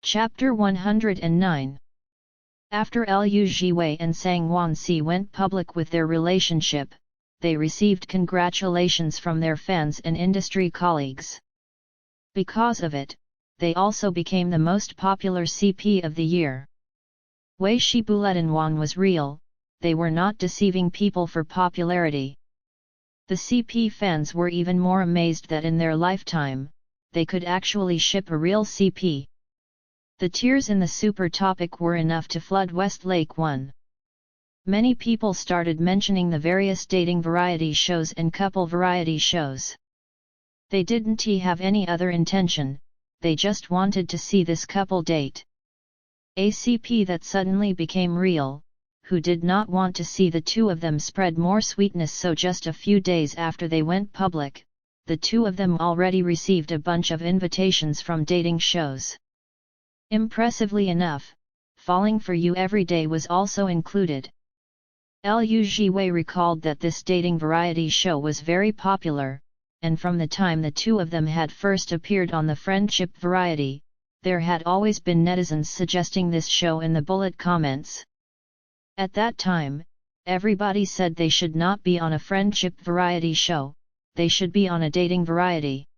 Chapter 109. After Liu Jiwei and Sang Wansi went public with their relationship, they received congratulations from their fans and industry colleagues. Because of it, they also became the most popular CP of the year. Wei Shibuletan Wan was real, they were not deceiving people for popularity. The CP fans were even more amazed that in their lifetime, they could actually ship a real CP. The tears in the super topic were enough to flood Westlake 1. Many people started mentioning the various dating variety shows and couple variety shows. They didn't have any other intention, they just wanted to see this couple date. A CP that suddenly became real, who did not want to see the two of them spread more sweetness, so just a few days after they went public, the two of them already received a bunch of invitations from dating shows. Impressively enough, Falling for You Every Day was also included. Liu Jiwei recalled that this dating variety show was very popular, and from the time the two of them had first appeared on the friendship variety, there had always been netizens suggesting this show in the bullet comments. At that time, everybody said they should not be on a friendship variety show, they should be on a dating variety.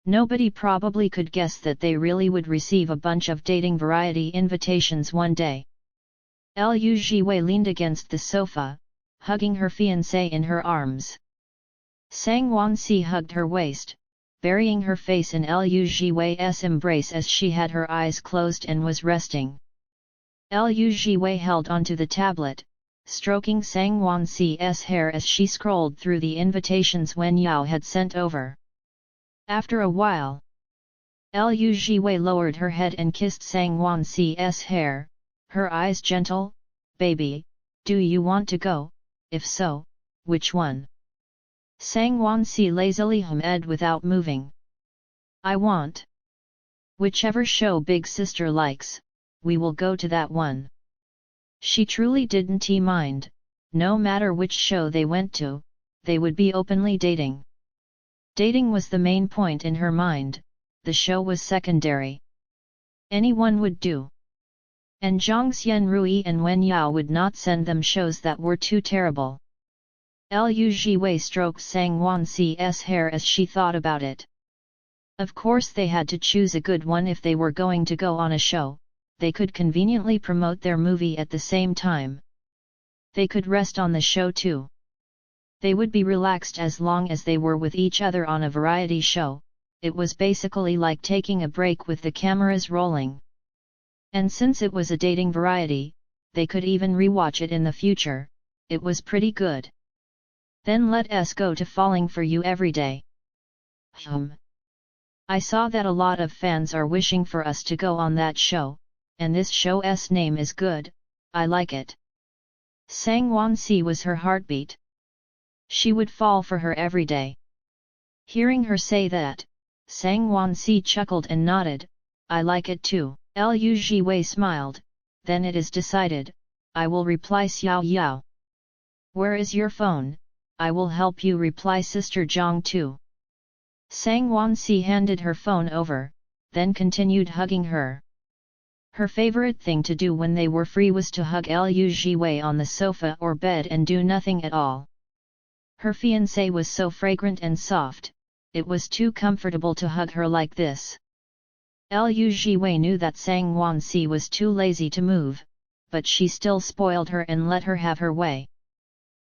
Nobody probably could guess that they really would receive a bunch of dating variety invitations one day. Liu Jiwei leaned against the sofa, hugging her fiancé in her arms. Sang Wansi hugged her waist, burying her face in Liu Jiwei's embrace as she had her eyes closed and was resting. Liu Jiwei held onto the tablet, stroking Sang Wansi's hair as she scrolled through the invitations Wen Yao had sent over. After a while, Liu Jiwei lowered her head and kissed Sang Wansi's hair, her eyes gentle. "Baby, do you want to go? If so, which one?" Sang Wansi lazily hummed without moving. "I want whichever show big sister likes, we will go to that one." She truly didn't mind, no matter which show they went to, they would be openly dating. Dating was the main point in her mind, the show was secondary. Anyone would do. And Zhang Xianrui and Wen Yao would not send them shows that were too terrible. Liu Jiwei stroked Sang Wansi's hair as she thought about it. Of course they had to choose a good one if they were going to go on a show, they could conveniently promote their movie at the same time. They could rest on the show too. They would be relaxed as long as they were with each other on a variety show, it was basically like taking a break with the cameras rolling. And since it was a dating variety, they could even rewatch it in the future, it was pretty good. Then let us go to Falling for You Every Day. I saw that a lot of fans are wishing for us to go on that show, and this show's name is good, I like it. Sang Wansi was her heartbeat. She would fall for her every day. Hearing her say that, Sang Wansi chuckled and nodded, "I like it too." Liu Jiwei smiled, "Then it is decided, I will reply Xiao Yao. Where is your phone? I will help you reply Sister Zhang too." Sang Wansi handed her phone over, then continued hugging her. Her favorite thing to do when they were free was to hug Liu Jiwei on the sofa or bed and do nothing at all. Her fiancé was so fragrant and soft, it was too comfortable to hug her like this. Liu Jiwei knew that Sang Wansi was too lazy to move, but she still spoiled her and let her have her way.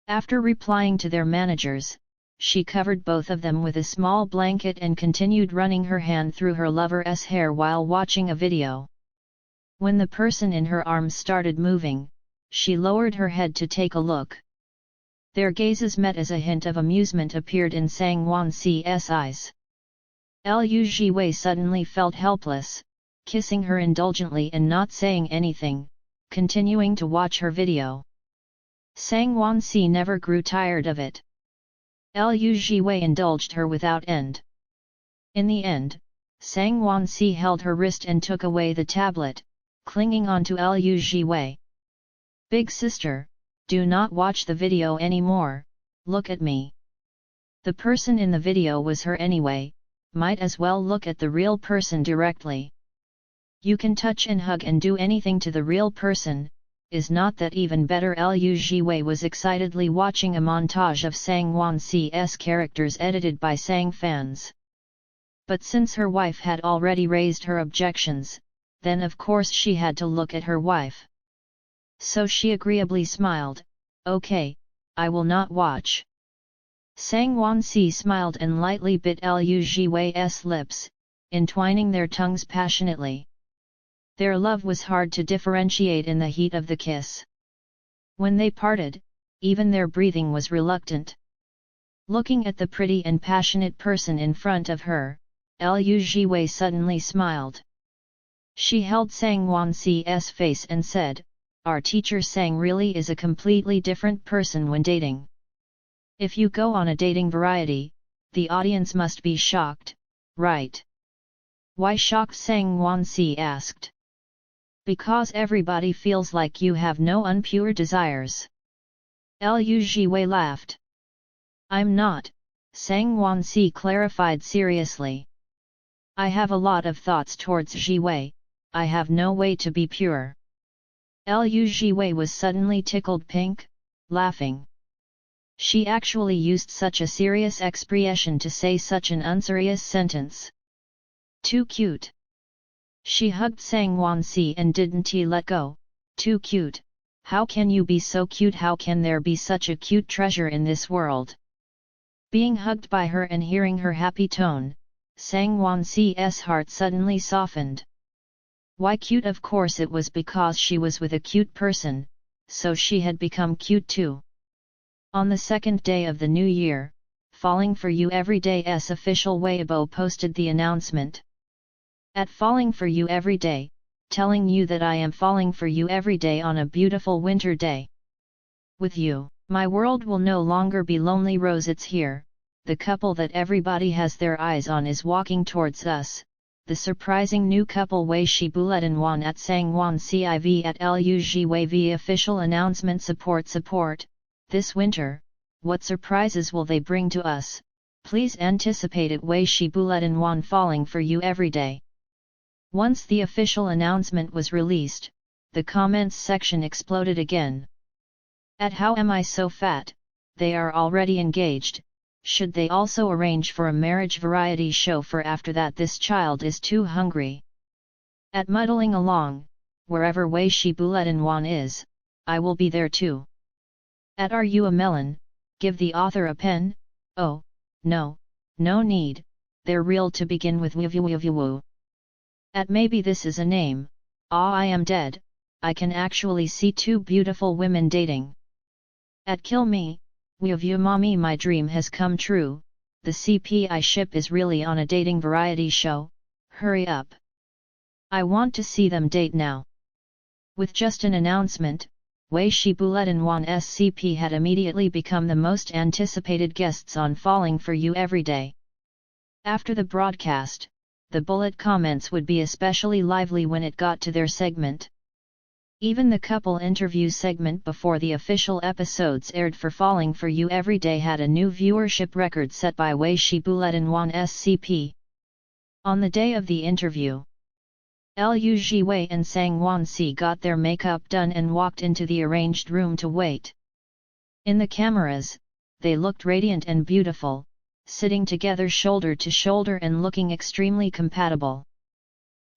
After replying to their managers, she covered both of them with a small blanket and continued running her hand through her lover's hair while watching a video. When the person in her arms started moving, she lowered her head to take a look. Their gazes met as a hint of amusement appeared in Sang Wansi's eyes. Liu Jiwei suddenly felt helpless, kissing her indulgently and not saying anything, continuing to watch her video. Sang Wansi never grew tired of it. Liu Jiwei indulged her without end. In the end, Sang Wansi held her wrist and took away the tablet, clinging onto Liu Jiwei. "Big sister, do not watch the video anymore, look at me." The person in the video was her anyway, might as well look at the real person directly. You can touch and hug and do anything to the real person, is not that even better? Liu Jiwei was excitedly watching a montage of Sang Wanxi's characters edited by Sang fans. But since her wife had already raised her objections, then of course she had to look at her wife. So she agreeably smiled, "Okay, I will not watch." Sang Wanxi smiled and lightly bit Liu Jiwei's lips, entwining their tongues passionately. Their love was hard to differentiate in the heat of the kiss. When they parted, even their breathing was reluctant. Looking at the pretty and passionate person in front of her, Liu Jiwei suddenly smiled. She held Sang Wanxi's face and said, "Our teacher Sang really is a completely different person when dating. If you go on a dating variety, the audience must be shocked, right?" "Why shocked?" Sang Wanxi asked. "Because everybody feels like you have no unpure desires." Liu Jiwei laughed. "I'm not," Sang Wanxi clarified seriously. "I have a lot of thoughts towards Jiwei, I have no way to be pure." Liu Jiwei was suddenly tickled pink, laughing. She actually used such a serious expression to say such an unserious sentence. Too cute. She hugged Sang Wanxi and didn't let go. "Too cute, how can you be so cute? How can there be such a cute treasure in this world?" Being hugged by her and hearing her happy tone, Sang Wanxi's heart suddenly softened. Why cute? Of course it was because she was with a cute person, so she had become cute too. On the second day of the new year, Falling for You Everyday's official Weibo posted the announcement. "At Falling for You Every Day, telling you that I am falling for you every day on a beautiful winter day. With you, my world will no longer be lonely." Rose, it's here, the couple that everybody has their eyes on is walking towards us. The surprising new couple Wei Shibulet and Wan at Sang Wanxi IV at Liu Jiwei V official announcement. Support. This winter, what surprises will they bring to us? Please anticipate it. Wei Shibulet and Wan Falling for You Every Day. Once the official announcement was released, the comments section exploded again. At "How am I so fat? They are already engaged. Should they also arrange for a marriage variety show for after that? This child is too hungry." At "Muddling Along, wherever Wei Shibulet and Wan is, I will be there too." At "Are you a melon? Give the author a pen." "Oh, no need, they're real to begin with." Woo. At "Maybe this is a name. Ah, I am dead, I can actually see two beautiful women dating." At "Kill Me, Woo Mommy, my dream has come true, the CPI ship is really on a dating variety show, hurry up. I want to see them date now." With just an announcement, Wei Shibulet and Wan SCP had immediately become the most anticipated guests on Falling for You Every Day. After the broadcast, the bullet comments would be especially lively when it got to their segment. Even the couple interview segment before the official episodes aired for Falling for You Every Day had a new viewership record set by Wei Shibulet and Wan SCP. On the day of the interview, Liu Jiwei and Sang Wanxi got their makeup done and walked into the arranged room to wait. In the cameras, they looked radiant and beautiful, sitting together shoulder to shoulder and looking extremely compatible.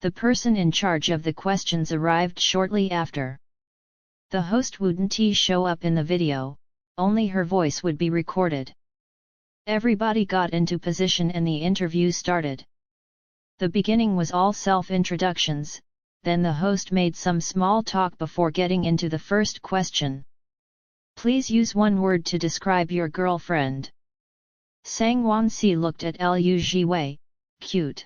The person in charge of the questions arrived shortly after. The host wouldn't show up in the video, only her voice would be recorded. Everybody got into position and the interview started. The beginning was all self-introductions, then the host made some small talk before getting into the first question. "Please use one word to describe your girlfriend." Sang Wanxi looked at Liu Jiwei, "Cute."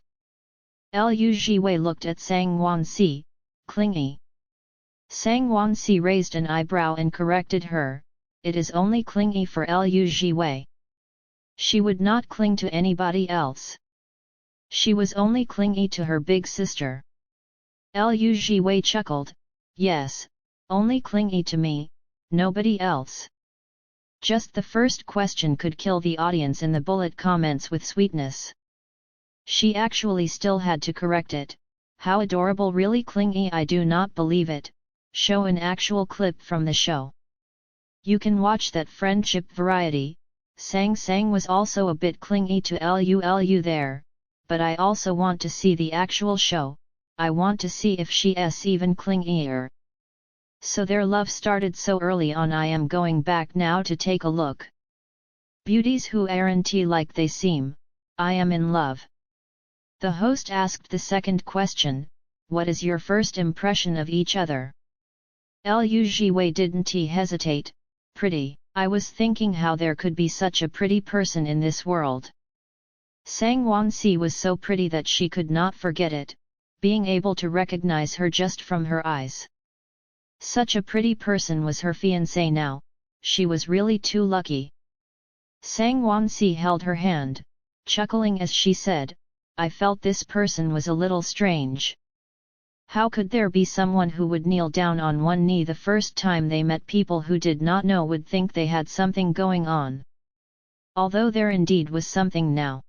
Liu Jiwei looked at Sang Wanxi, "Clingy." Sang Wanxi raised an eyebrow and corrected her, "It is only clingy for Liu Jiwei. She would not cling to anybody else. She was only clingy to her big sister." Liu Jiwei chuckled, "Yes, only clingy to me, nobody else." Just the first question could kill the audience in the bullet comments with sweetness. She actually still had to correct it, how adorable, really clingy, I do not believe it. Show an actual clip from the show. You can watch that friendship variety. Sang Sang was also a bit clingy to Lulu there, but I also want to see the actual show. I want to see if she's even clingier. So their love started so early on. I am going back now to take a look. Beauties who aren't like they seem. I am in love. The host asked the second question, what is your first impression of each other? Liu Jiwei didn't hesitate. Pretty. I was thinking how there could be such a pretty person in this world. Sang Wansi was so pretty that she could not forget it, being able to recognize her just from her eyes. Such a pretty person was her fiancé now. She was really too lucky. Sang Wansi held her hand, chuckling as she said, I felt this person was a little strange. How could there be someone who would kneel down on one knee the first time they met? People who did not know would think they had something going on. Although there indeed was something now.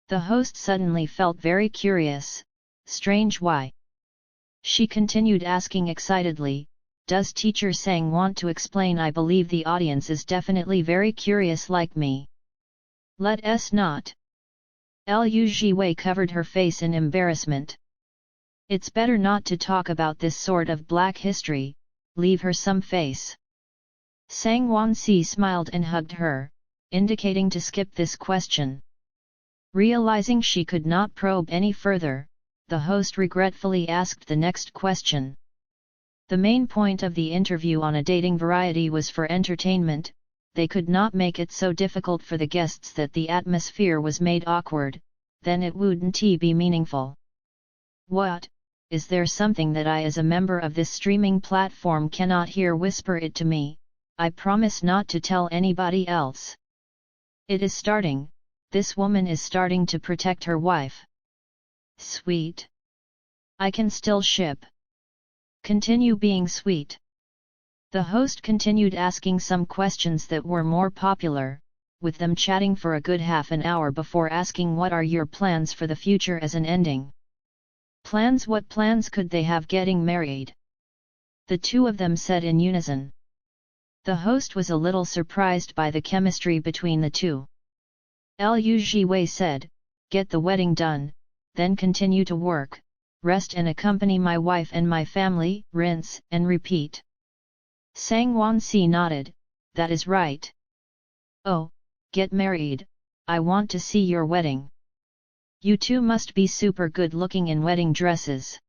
The host suddenly felt very curious. Strange, why? She continued asking excitedly, does teacher Sang want to explain? I believe the audience is definitely very curious like me. Let us not. Liu Jiwei covered her face in embarrassment. It's better not to talk about this sort of black history, leave her some face. Sang Wansi smiled and hugged her, indicating to skip this question. Realizing she could not probe any further, the host regretfully asked the next question. The main point of the interview on a dating variety was for entertainment. They could not make it so difficult for the guests that the atmosphere was made awkward, then it wouldn't be meaningful. What? Is there something that I as a member of this streaming platform cannot hear? Whisper it to me, I promise not to tell anybody else. It is starting, this woman is starting to protect her wife. Sweet. I can still ship. Continue being sweet. The host continued asking some questions that were more popular, with them chatting for a good half an hour before asking what are your plans for the future as an ending. Plans? What plans could they have? Getting married? The two of them said in unison. The host was a little surprised by the chemistry between the two. Liu Jiwei said, get the wedding done, then continue to work, rest and accompany my wife and my family, rinse and repeat. Sang Wansi nodded, that is right. Oh, get married, I want to see your wedding. You two must be super good looking in wedding dresses.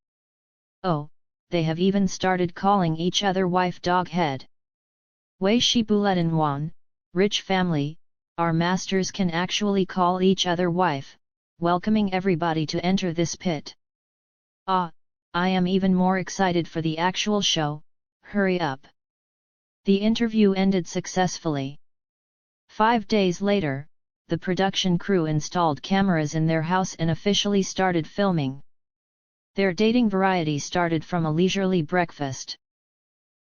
Oh, they have even started calling each other wife doghead. Wei Shi Buletin Wan, rich family, our masters can actually call each other wife, welcoming everybody to enter this pit. Ah, I am even more excited for the actual show, hurry up. The interview ended successfully. 5 days later, the production crew installed cameras in their house and officially started filming. Their dating variety started from a leisurely breakfast.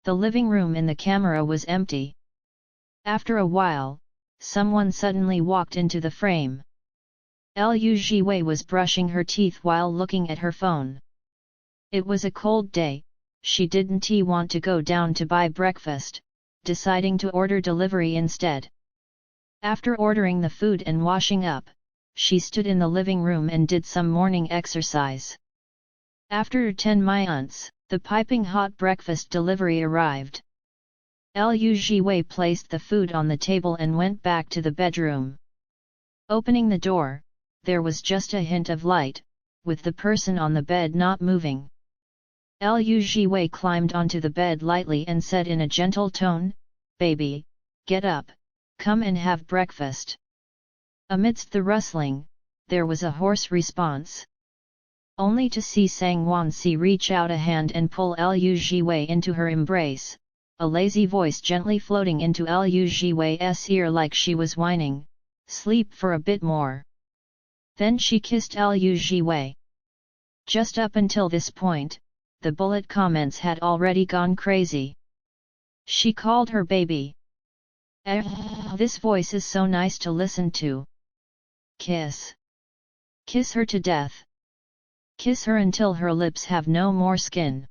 The living room in the camera was empty. After a while, someone suddenly walked into the frame. Liu Jiwei was brushing her teeth while looking at her phone. It was a cold day, she didn't want to go down to buy breakfast, deciding to order delivery instead. After ordering the food and washing up, she stood in the living room and did some morning exercise. After 10 minutes, the piping hot breakfast delivery arrived. Liu Jiwei placed the food on the table and went back to the bedroom. Opening the door, there was just a hint of light, with the person on the bed not moving. Liu Jiwei climbed onto the bed lightly and said in a gentle tone, baby, get up, come and have breakfast. Amidst the rustling, there was a hoarse response. Only to see Sang Wansi reach out a hand and pull Liu Jiwei into her embrace, a lazy voice gently floating into Liu Jiwei's ear like she was whining, sleep for a bit more. Then she kissed Liu Jiwei. Just up until this point, the bullet comments had already gone crazy. She called her baby. This voice is so nice to listen to. Kiss. Kiss her to death. Kiss her until her lips have no more skin.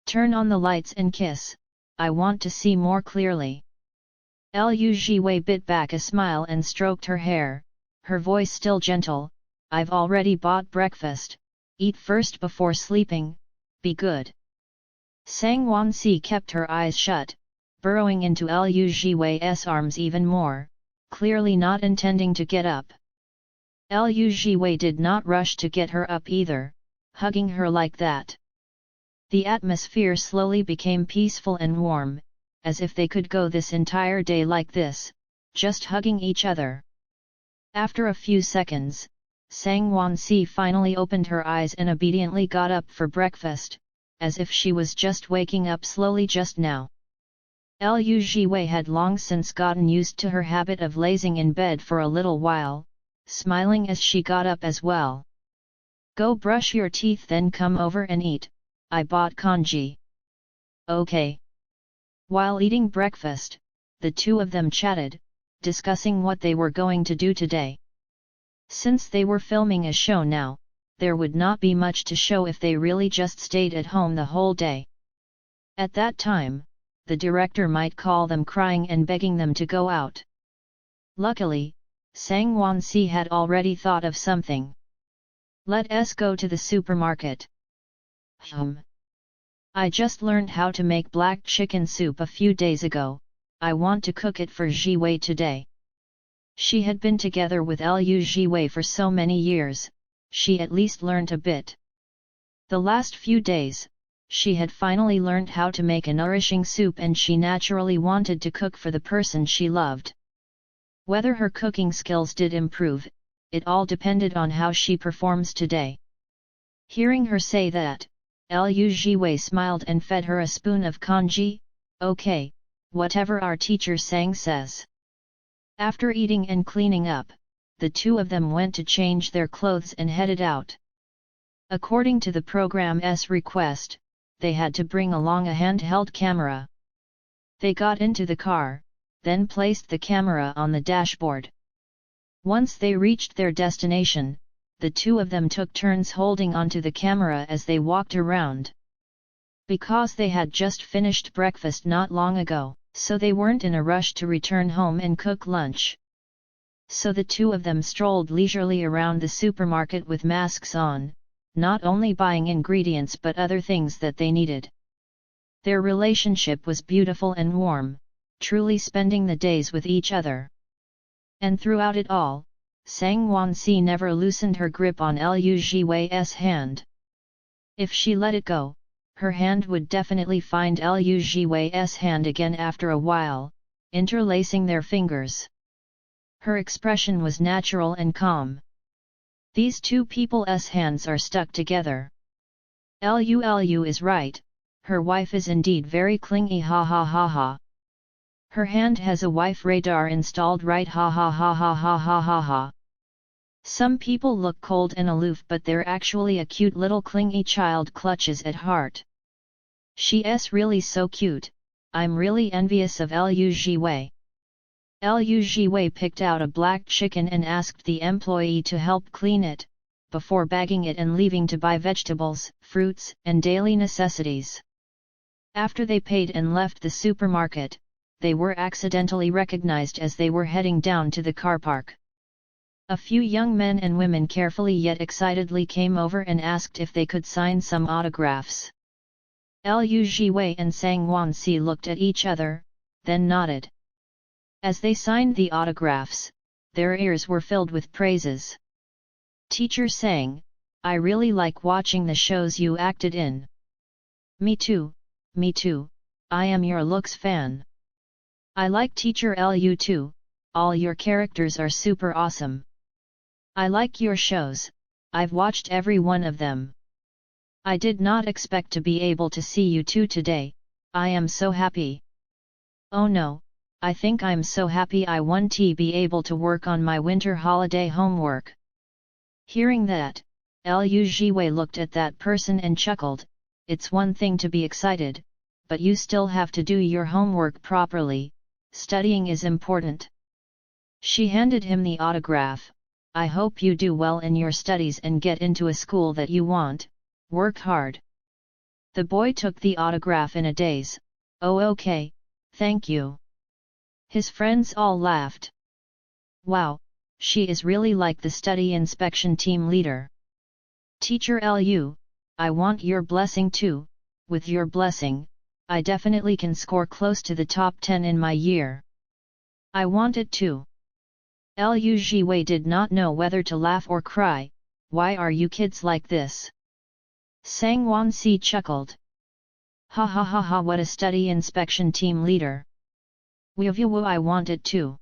Turn on the lights and kiss, I want to see more clearly. Liu Jiwei bit back a smile and stroked her hair, her voice still gentle. I've already bought breakfast, eat first before sleeping, be good. Sang Wansi kept her eyes shut, burrowing into Liu Jiwei's arms even more, clearly not intending to get up. Liu Jiwei did not rush to get her up either, hugging her like that. The atmosphere slowly became peaceful and warm, as if they could go this entire day like this, just hugging each other. After a few seconds, Sang Wansi finally opened her eyes and obediently got up for breakfast, as if she was just waking up slowly just now. Liu Jiwei had long since gotten used to her habit of lazing in bed for a little while, smiling as she got up as well. Go brush your teeth then come over and eat, I bought congee. Okay. While eating breakfast, the two of them chatted, discussing what they were going to do today. Since they were filming a show now, there would not be much to show if they really just stayed at home the whole day. At that time, the director might call them crying and begging them to go out. Luckily, Sang Wansi had already thought of something. Let's go to the supermarket. I just learned how to make black chicken soup a few days ago, I want to cook it for Jiwei today. She had been together with Liu Jiwei for so many years, she at least learned a bit. The last few days, she had finally learned how to make a nourishing soup and she naturally wanted to cook for the person she loved. Whether her cooking skills did improve, it all depended on how she performs today. Hearing her say that, Liu Jiwei smiled and fed her a spoon of congee. Okay, whatever our teacher Sang says. After eating and cleaning up, the two of them went to change their clothes and headed out. According to the program's request, they had to bring along a handheld camera. They got into the car, then placed the camera on the dashboard. Once they reached their destination, the two of them took turns holding onto the camera as they walked around. Because they had just finished breakfast not long ago, so they weren't in a rush to return home and cook lunch. So the two of them strolled leisurely around the supermarket with masks on, not only buying ingredients but other things that they needed. Their relationship was beautiful and warm, truly spending the days with each other. And throughout it all, Sang Wansi never loosened her grip on Liu Jiwei's hand. If she let it go, her hand would definitely find Liu Jiwei's hand again after a while, interlacing their fingers. Her expression was natural and calm. These two people's hands are stuck together. Liu is right, her wife is indeed very clingy ha ha ha ha. Her hand has a wife radar installed right ha ha ha ha ha ha ha ha. Some people look cold and aloof but they're actually a cute little clingy child clutches at heart. She's really so cute, I'm really envious of Liu Jiwei. Liu Jiwei picked out a black chicken and asked the employee to help clean it, before bagging it and leaving to buy vegetables, fruits, and daily necessities. After they paid and left the supermarket, they were accidentally recognized as they were heading down to the car park. A few young men and women carefully yet excitedly came over and asked if they could sign some autographs. Liu Jiwei and Sang Wansi looked at each other, then nodded. As they signed the autographs, their ears were filled with praises. Teacher Sang, I really like watching the shows you acted in. Me too, I am your looks fan. I like Teacher Liu too, all your characters are super awesome. I like your shows, I've watched every one of them. I did not expect to be able to see you two today, I am so happy. Oh no, I think I'm so happy I won't be able to work on my winter holiday homework. Hearing that, Liu Jiwei looked at that person and chuckled, it's one thing to be excited, but you still have to do your homework properly, studying is important. She handed him the autograph, I hope you do well in your studies and get into a school that you want, work hard. The boy took the autograph in a daze. Oh okay, thank you. His friends all laughed. Wow, she is really like the study inspection team leader. Teacher Lu, I want your blessing too. With your blessing, I definitely can score close to the top 10 in my year. I want it too. Lu Jiwei did not know whether to laugh or cry. Why are you kids like this? Sang Wansi chuckled. Ha ha ha ha, what a study inspection team leader. Woo, I want it too.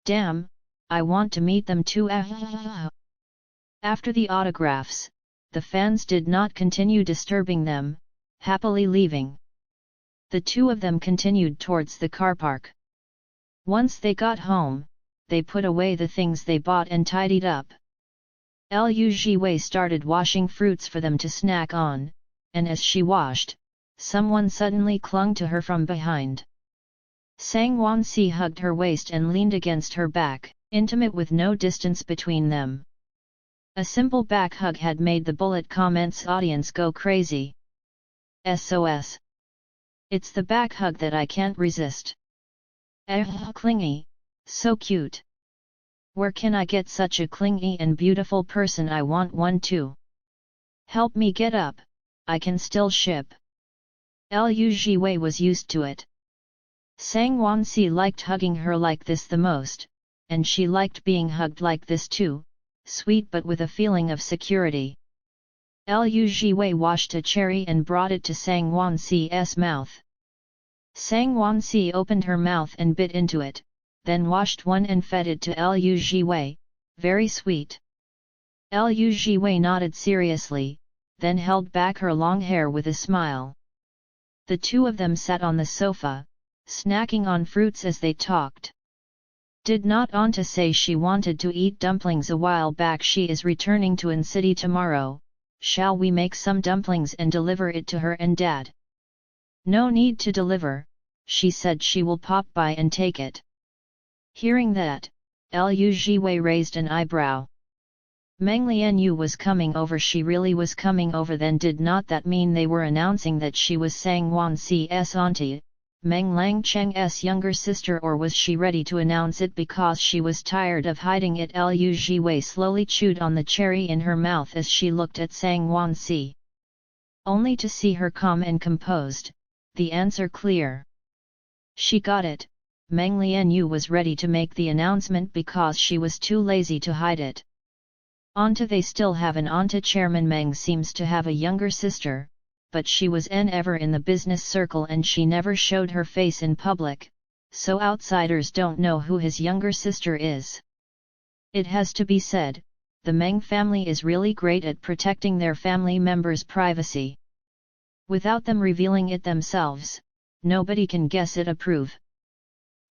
Damn, I want to meet them too. After the autographs, the fans did not continue disturbing them, happily leaving. The two of them continued towards the car park. Once they got home, they put away the things they bought and tidied up. Lu Jiwei started washing fruits for them to snack on, and as she washed, someone suddenly clung to her from behind. Sang Wansi hugged her waist and leaned against her back, intimate with no distance between them. A simple back hug had made the bullet comments audience go crazy. SOS. It's the back hug that I can't resist. Clingy, so cute. Where can I get such a clingy and beautiful person? I want one too. Help me get up, I can still ship. Lu Jiwei was used to it. Sang Wansi liked hugging her like this the most, and she liked being hugged like this too, sweet but with a feeling of security. Lu Jiwei washed a cherry and brought it to Sang Wansi's mouth. Sang Wansi opened her mouth and bit into it, then washed one and fed it to Lu Jiwei, very sweet. Lu Jiwei nodded seriously, then held back her long hair with a smile. The two of them sat on the sofa, snacking on fruits as they talked. Did not Anta say she wanted to eat dumplings a while back? She is returning to An City tomorrow, shall we make some dumplings and deliver it to her and Dad? No need to deliver, she said she will pop by and take it. Hearing that, Lu Jiwei raised an eyebrow. Meng Lianyu was coming over. She really was coming over then? Did not that mean they were announcing that she was Sang Wansi's auntie, Meng Langcheng's younger sister, or was she ready to announce it because she was tired of hiding it? Lu Jiwei slowly chewed on the cherry in her mouth as she looked at Sang Wansi. Only to see her calm and composed, the answer clear. She got it, Meng Lianyu was ready to make the announcement because she was too lazy to hide it. Anta, they still have an Anta. Chairman Meng seems to have a younger sister, but she was ever in the business circle and she never showed her face in public, so outsiders don't know who his younger sister is. It has to be said, the Meng family is really great at protecting their family members' privacy. Without them revealing it themselves, nobody can guess it. Approve.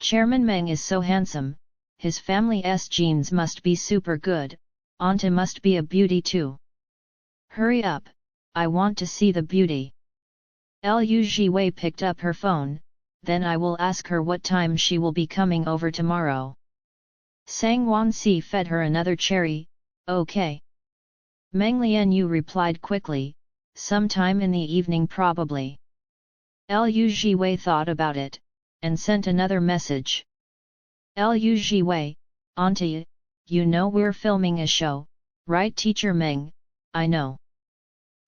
Chairman Meng is so handsome, his family's genes must be super good, Anta must be a beauty too. Hurry up, I want to see the beauty. Lu Jiwei picked up her phone, then I will ask her what time she will be coming over tomorrow. Sang Wansi fed her another cherry. Okay. Meng Lianyu replied quickly, sometime in the evening probably. Lu Jiwei thought about it, and sent another message. Lu Jiwei, Auntie, you know we're filming a show, right? Teacher Meng, I know.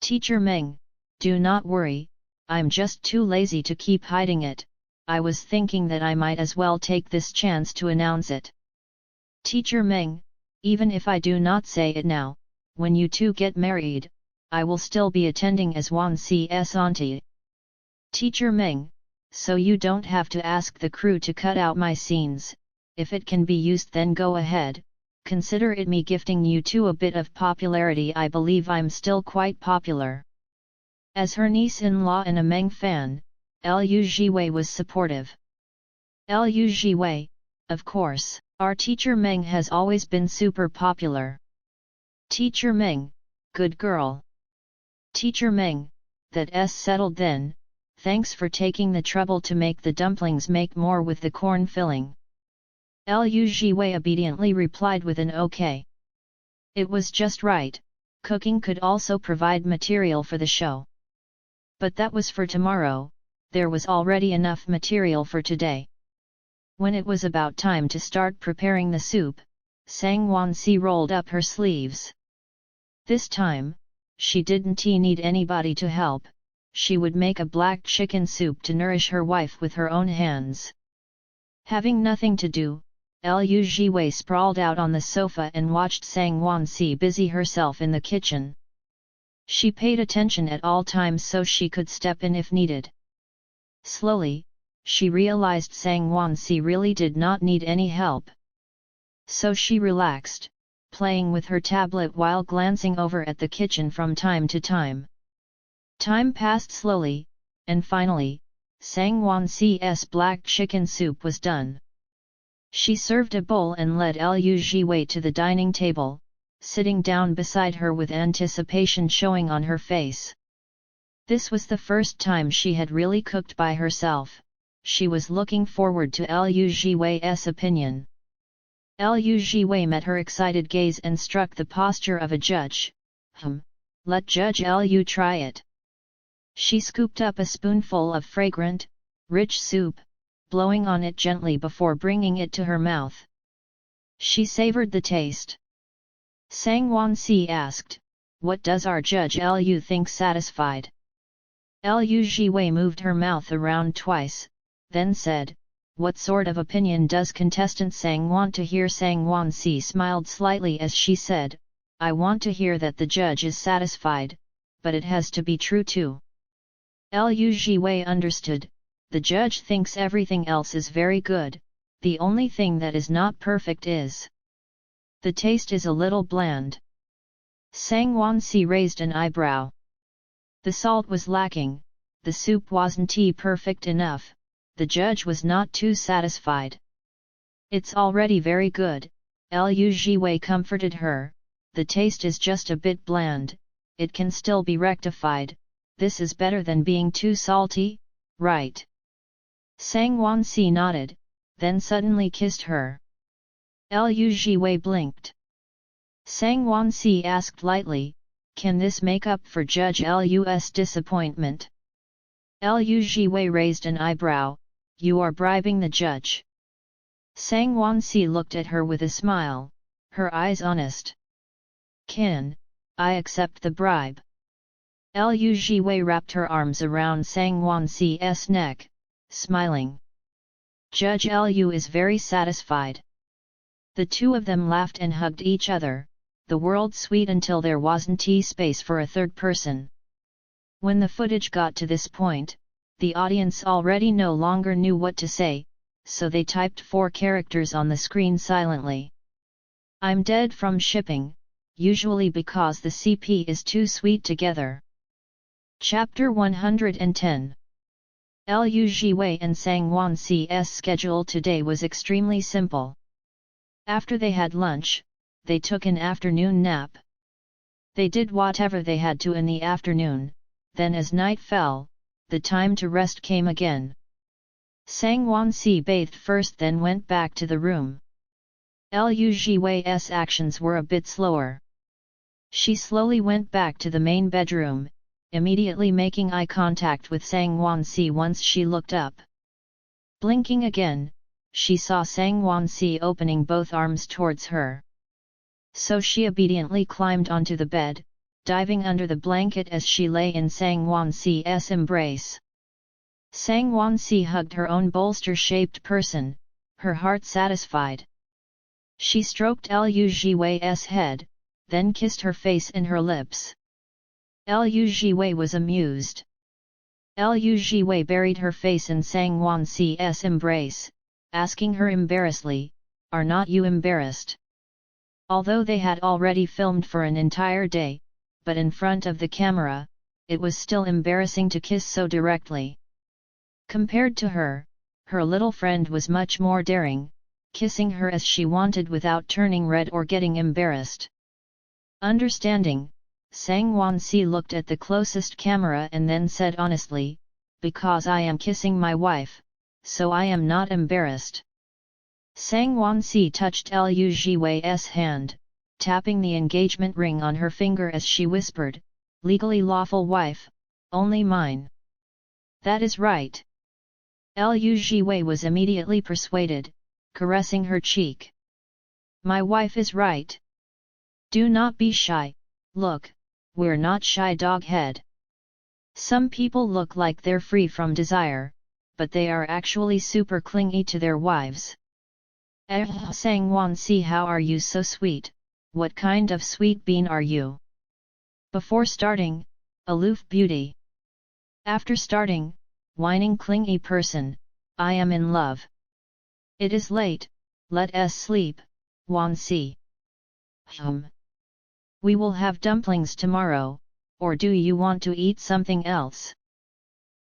Teacher Meng, do not worry, I'm just too lazy to keep hiding it, I was thinking that I might as well take this chance to announce it. Teacher Meng, even if I do not say it now, when you two get married, I will still be attending as Wansi's auntie. Teacher Meng, so you don't have to ask the crew to cut out my scenes, if it can be used then go ahead. Consider it me gifting you two a bit of popularity. I believe I'm still quite popular. As her niece-in-law and a Meng fan, Lu Jiwei was supportive. Lu Jiwei, of course, our teacher Meng has always been super popular. Teacher Meng, good girl. Teacher Meng, that's settled then, thanks for taking the trouble to make the dumplings. Make more with the corn filling. Lu Jiwei obediently replied with an okay. It was just right, cooking could also provide material for the show. But that was for tomorrow, there was already enough material for today. When it was about time to start preparing the soup, Sang Won-si rolled up her sleeves. This time, she didn't need anybody to help, she would make a black chicken soup to nourish her wife with her own hands. Having nothing to do, Liu Jiwei sprawled out on the sofa and watched Sang Won-si busy herself in the kitchen. She paid attention at all times so she could step in if needed. Slowly, she realized Sang Won-si really did not need any help. So she relaxed, playing with her tablet while glancing over at the kitchen from time to time. Time passed slowly, and finally, Sang Won-si's black chicken soup was done. She served a bowl and led Liu Jiwei to the dining table, sitting down beside her with anticipation showing on her face. This was the first time she had really cooked by herself. She was looking forward to Liu Jiwei's opinion. Liu Jiwei met her excited gaze and struck the posture of a judge. Let Judge Liu try it. She scooped up a spoonful of fragrant, rich soup, blowing on it gently before bringing it to her mouth. She savored the taste. Sang Won-si asked, "What does our Judge Liu think satisfied?" Liu Jiwei moved her mouth around twice, then said, "What sort of opinion does contestant Sang want to hear?" Sang Won-si smiled slightly as she said, "I want to hear that the judge is satisfied, but it has to be true too." Liu Jiwei understood, the judge thinks everything else is very good, the only thing that is not perfect is the taste is a little bland. Sang Won-si raised an eyebrow. The salt was lacking, the soup wasn't perfect enough, the judge was not too satisfied. "It's already very good," Liu Jiwei comforted her, "the taste is just a bit bland, it can still be rectified, this is better than being too salty, right?" Sang Won-si nodded, then suddenly kissed her. Liu Jiwei blinked. Sang Won-si asked lightly, "Can this make up for Judge Liu's disappointment?" Liu Jiwei raised an eyebrow, "You are bribing the judge." Sang Won-si looked at her with a smile, her eyes honest. "Can I accept the bribe?" Liu Jiwei wrapped her arms around Sang Won-si's neck, smiling. "Judge Liu is very satisfied." The two of them laughed and hugged each other, the world sweet until there wasn't space for a third person. When the footage got to this point, the audience already no longer knew what to say, so they typed 4 characters on the screen silently. "I'm dead from shipping, usually because the CP is too sweet together." Chapter 110. Liu Jiwei and Sang Won-si's schedule today was extremely simple. After they had lunch, they took an afternoon nap. They did whatever they had to in the afternoon, then as night fell, the time to rest came again. Sang Won-si bathed first then went back to the room. Liu Jiwei's actions were a bit slower. She slowly went back to the main bedroom, immediately making eye contact with Sang Won-si once she looked up. Blinking again, she saw Sang Won-si opening both arms towards her. So she obediently climbed onto the bed, diving under the blanket as she lay in Sang Won-si's embrace. Sang Won-si hugged her own bolster-shaped person, her heart satisfied. She stroked Liu Jiwei's head, then kissed her face and her lips. Liu Jiwei was amused. Liu Jiwei buried her face in Sang Won-si's embrace, asking her embarrassedly, "Are not you embarrassed?" Although they had already filmed for an entire day, but in front of the camera, it was still embarrassing to kiss so directly. Compared to her, her little friend was much more daring, kissing her as she wanted without turning red or getting embarrassed. Understanding, Sang Won-si looked at the closest camera and then said honestly, "Because I am kissing my wife, so I am not embarrassed." Sang Won-si touched Liu Jiwei's hand, tapping the engagement ring on her finger as she whispered, "Legally lawful wife, only mine." "That is right." Liu Jiwei was immediately persuaded, caressing her cheek. "My wife is right. Do not be shy, look, we're not shy doghead. Some people look like they're free from desire, but they are actually super clingy to their wives." Sangwon, see how are you so sweet, what kind of sweet bean are you? Before starting, aloof beauty. After starting, whining clingy person, I am in love. It is late, let us sleep, Wan Si. We will have dumplings tomorrow, or do you want to eat something else?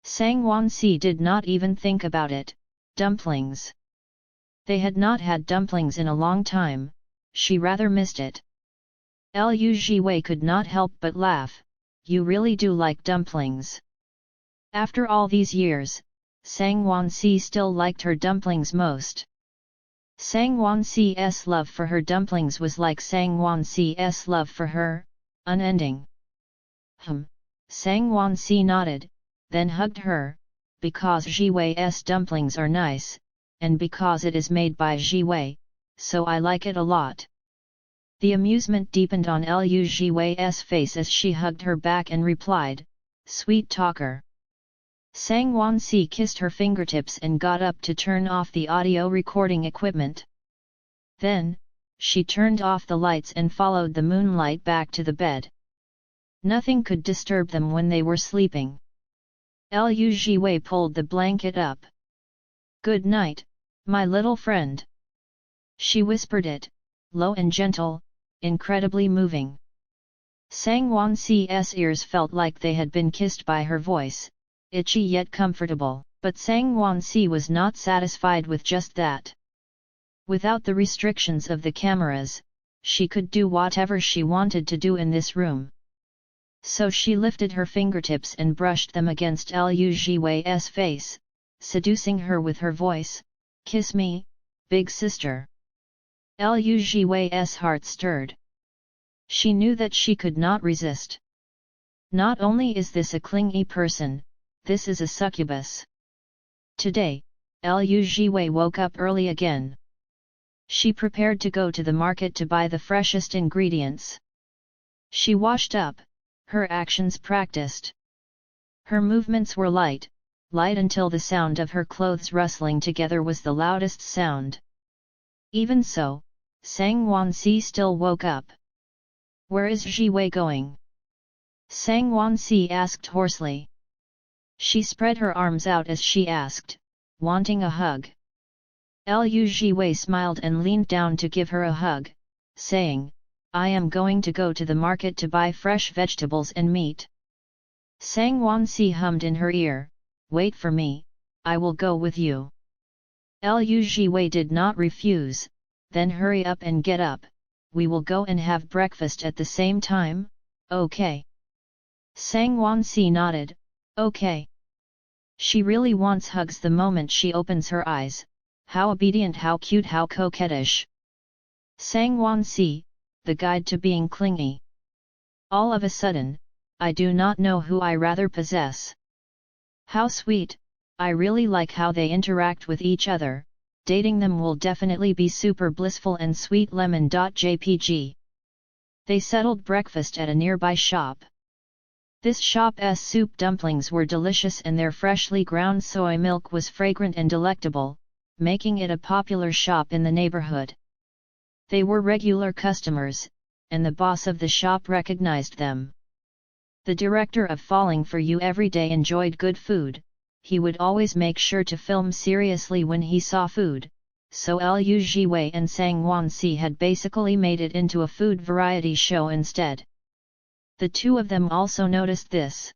Sangwon Si did not even think about it, dumplings. They had not had dumplings in a long time, she rather missed it. Liu Jiwei could not help but laugh, you really do like dumplings. After all these years, Sangwon Si still liked her dumplings most. Sangwon Si's love for her dumplings was like Sangwon Si's love for her, unending. Sangwon Si nodded, then hugged her, because Jiwei's dumplings are nice, and because it is made by Jiwei, so I like it a lot. The amusement deepened on Liu Jiwei's face as she hugged her back and replied, "Sweet talker." Sangwon Si kissed her fingertips and got up to turn off the audio recording equipment. Then, she turned off the lights and followed the moonlight back to the bed. Nothing could disturb them when they were sleeping. Liu Jiwei pulled the blanket up. "Good night, my little friend." She whispered it, low and gentle, incredibly moving. Sangwon Si's ears felt like they had been kissed by her voice, itchy yet comfortable, but Sangwon Si was not satisfied with just that. Without the restrictions of the cameras, she could do whatever she wanted to do in this room. So she lifted her fingertips and brushed them against Liu Jiwei's face, seducing her with her voice, "Kiss me, big sister." Liu Jiwei's heart stirred. She knew that she could not resist. Not only is this a clingy person, this is a succubus. Today, Liu Jiwei woke up early again. She prepared to go to the market to buy the freshest ingredients. She washed up, her actions practiced. Her movements were light until the sound of her clothes rustling together was the loudest sound. Even so, Sangwon Si still woke up. "Where is Jiwei going?" Sangwon Si asked hoarsely. She spread her arms out as she asked, wanting a hug. Liu Jiwei smiled and leaned down to give her a hug, saying, "I am going to go to the market to buy fresh vegetables and meat." Sangwon Si hummed in her ear, "Wait for me, I will go with you." Liu Jiwei did not refuse, "Then hurry up and get up, we will go and have breakfast at the same time, okay?" Sangwon Si nodded, "Okay." She really wants hugs the moment she opens her eyes, how obedient, how cute, how coquettish. Sangwon Si, the guide to being clingy. All of a sudden, I do not know who I rather possess. How sweet, I really like how they interact with each other, dating them will definitely be super blissful and sweet lemon.jpg. They settled breakfast at a nearby shop. This shop's soup dumplings were delicious and their freshly ground soy milk was fragrant and delectable, making it a popular shop in the neighborhood. They were regular customers, and the boss of the shop recognized them. The director of Falling for You every day enjoyed good food, he would always make sure to film seriously when he saw food, so Liu Jiwei and Sangwon Si had basically made it into a food variety show instead. The two of them also noticed this.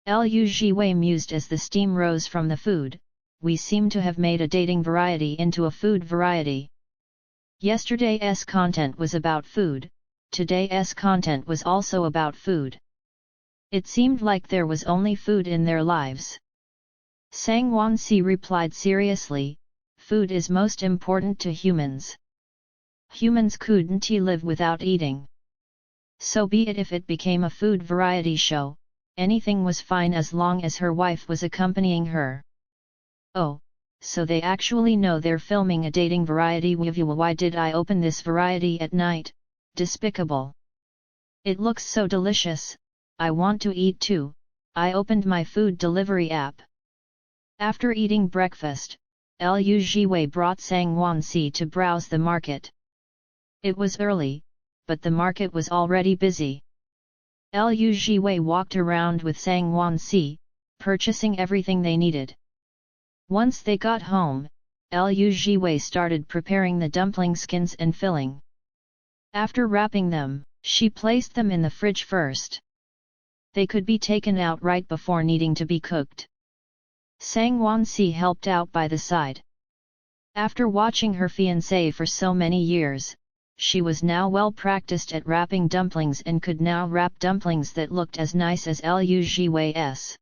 Liu Jiwei mused as the steam rose from the food, "We seem to have made a dating variety into a food variety. Yesterday's content was about food, today's content was also about food. It seemed like there was only food in their lives." Sangwon Si replied seriously, "Food is most important to humans. Humans couldn't live without eating. So be it if it became a food variety show, anything was fine as long as her wife was accompanying her. Oh, so they actually know they're filming a dating variety. Why did I open this variety at night? Despicable. It looks so delicious, I want to eat too. I opened my food delivery app. After eating breakfast, Liu Jiwei brought Sang Wansi to browse the market. It was early, but the market was already busy. Liu Jiwei walked around with Sang Wansi, purchasing everything they needed. Once they got home, Liu Jiwei started preparing the dumpling skins and filling. After wrapping them, she placed them in the fridge first. They could be taken out right before needing to be cooked. Sang Wansi helped out by the side. After watching her fiancé for so many years, she was now well practiced at wrapping dumplings and could now wrap dumplings that looked as nice as Liu Jiwei's.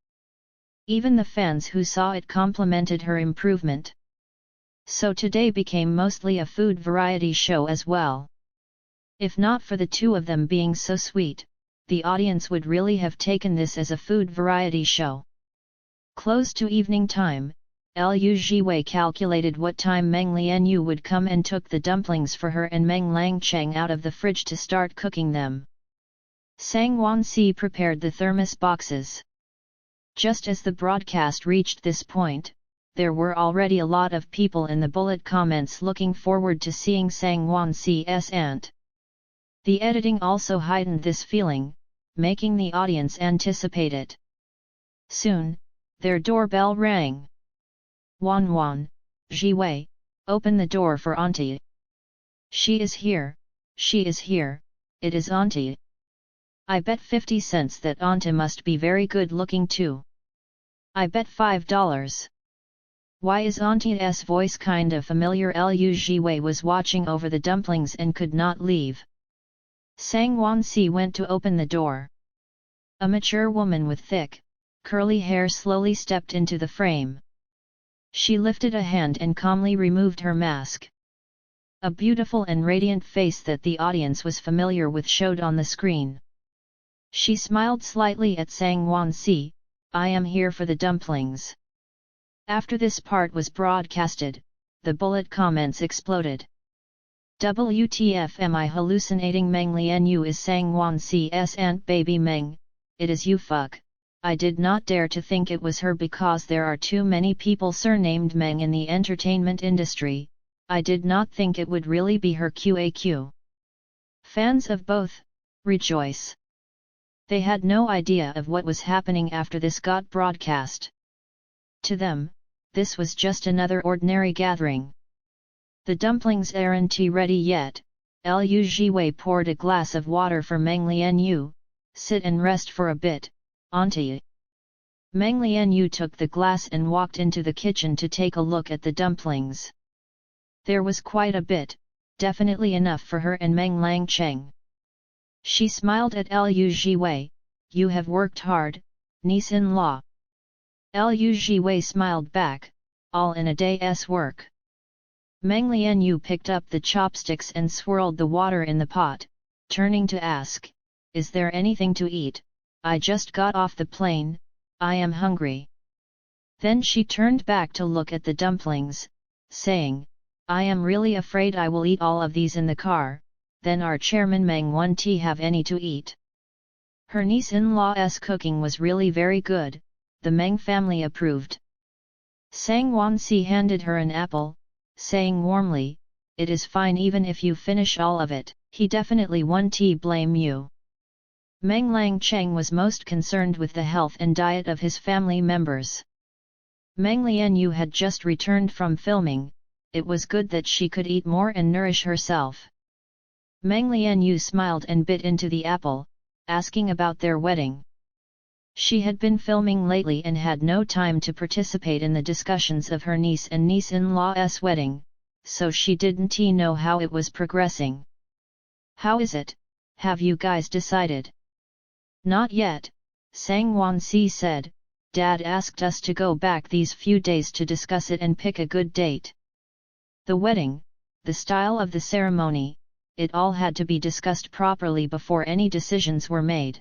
Even the fans who saw it complimented her improvement. So today became mostly a food variety show as well. If not for the two of them being so sweet, the audience would really have taken this as a food variety show. Close to evening time, Liu Jiwei calculated what time Meng Lianyu would come and took the dumplings for her and Meng Langcheng out of the fridge to start cooking them. Sang Wansi prepared the thermos boxes. Just as the broadcast reached this point, there were already a lot of people in the bullet comments looking forward to seeing Sang Wansi's aunt. The editing also heightened this feeling, making the audience anticipate it. Soon, their doorbell rang. Wan, Jiwei, open the door for Auntie. She is here, it is Auntie. I bet 50 cents that Auntie must be very good looking too. I bet $5. Why is Auntie's voice kind of familiar? Liu Jiwei was watching over the dumplings and could not leave. Sang Wansi went to open the door. A mature woman with thick, curly hair slowly stepped into the frame. She lifted a hand and calmly removed her mask. A beautiful and radiant face that the audience was familiar with showed on the screen. She smiled slightly at Sang Wansi, I am here for the dumplings. After this part was broadcasted, the bullet comments exploded. WTF, am I hallucinating? Meng Lianyu is Sang Wansi's aunt. Baby Meng, it is you. Fuck, I did not dare to think it was her because there are too many people surnamed Meng in the entertainment industry. I did not think it would really be her. QAQ. Fans of both, rejoice. They had no idea of what was happening after this got broadcast. To them, this was just another ordinary gathering. The dumplings aren't ready yet. Liu Jiwei poured a glass of water for Meng Lianyu. Sit and rest for a bit, Auntie. Meng Lianyu took the glass and walked into the kitchen to take a look at the dumplings. There was quite a bit, definitely enough for her and Meng Langcheng. She smiled at Liu Jiwei, you have worked hard, niece-in-law. Liu Jiwei smiled back, all in a day's work. Meng Lianyu picked up the chopsticks and swirled the water in the pot, turning to ask, is there anything to eat? I just got off the plane, I am hungry. Then she turned back to look at the dumplings, saying, I am really afraid I will eat all of these in the car. Then our chairman Meng won't have any to eat. Her niece-in-law's cooking was really very good, the Meng family approved. Sang Wansi handed her an apple, saying warmly, it is fine even if you finish all of it, he definitely won't blame you. Meng Langcheng was most concerned with the health and diet of his family members. Meng Lianyu had just returned from filming, it was good that she could eat more and nourish herself. Meng Lianyu smiled and bit into the apple, asking about their wedding. She had been filming lately and had no time to participate in the discussions of her niece and niece-in-law's wedding, so she didn't know how it was progressing. How is it? Have you guys decided? Not yet, Sang Wansi said. Dad asked us to go back these few days to discuss it and pick a good date. The wedding, the style of the ceremony, it all had to be discussed properly before any decisions were made.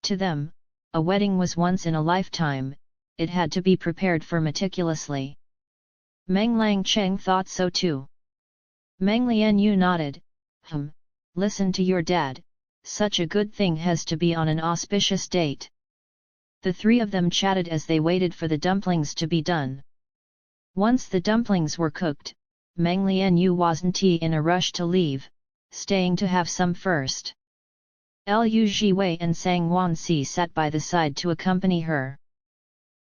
To them, a wedding was once in a lifetime, it had to be prepared for meticulously. Meng Langcheng thought so too. Meng Lianyu nodded, listen to your dad, such a good thing has to be on an auspicious date. The three of them chatted as they waited for the dumplings to be done. Once the dumplings were cooked, Meng Lianyu wasn't in a rush to leave, staying to have some first. Liu Jiwei and Sang Wansi sat by the side to accompany her.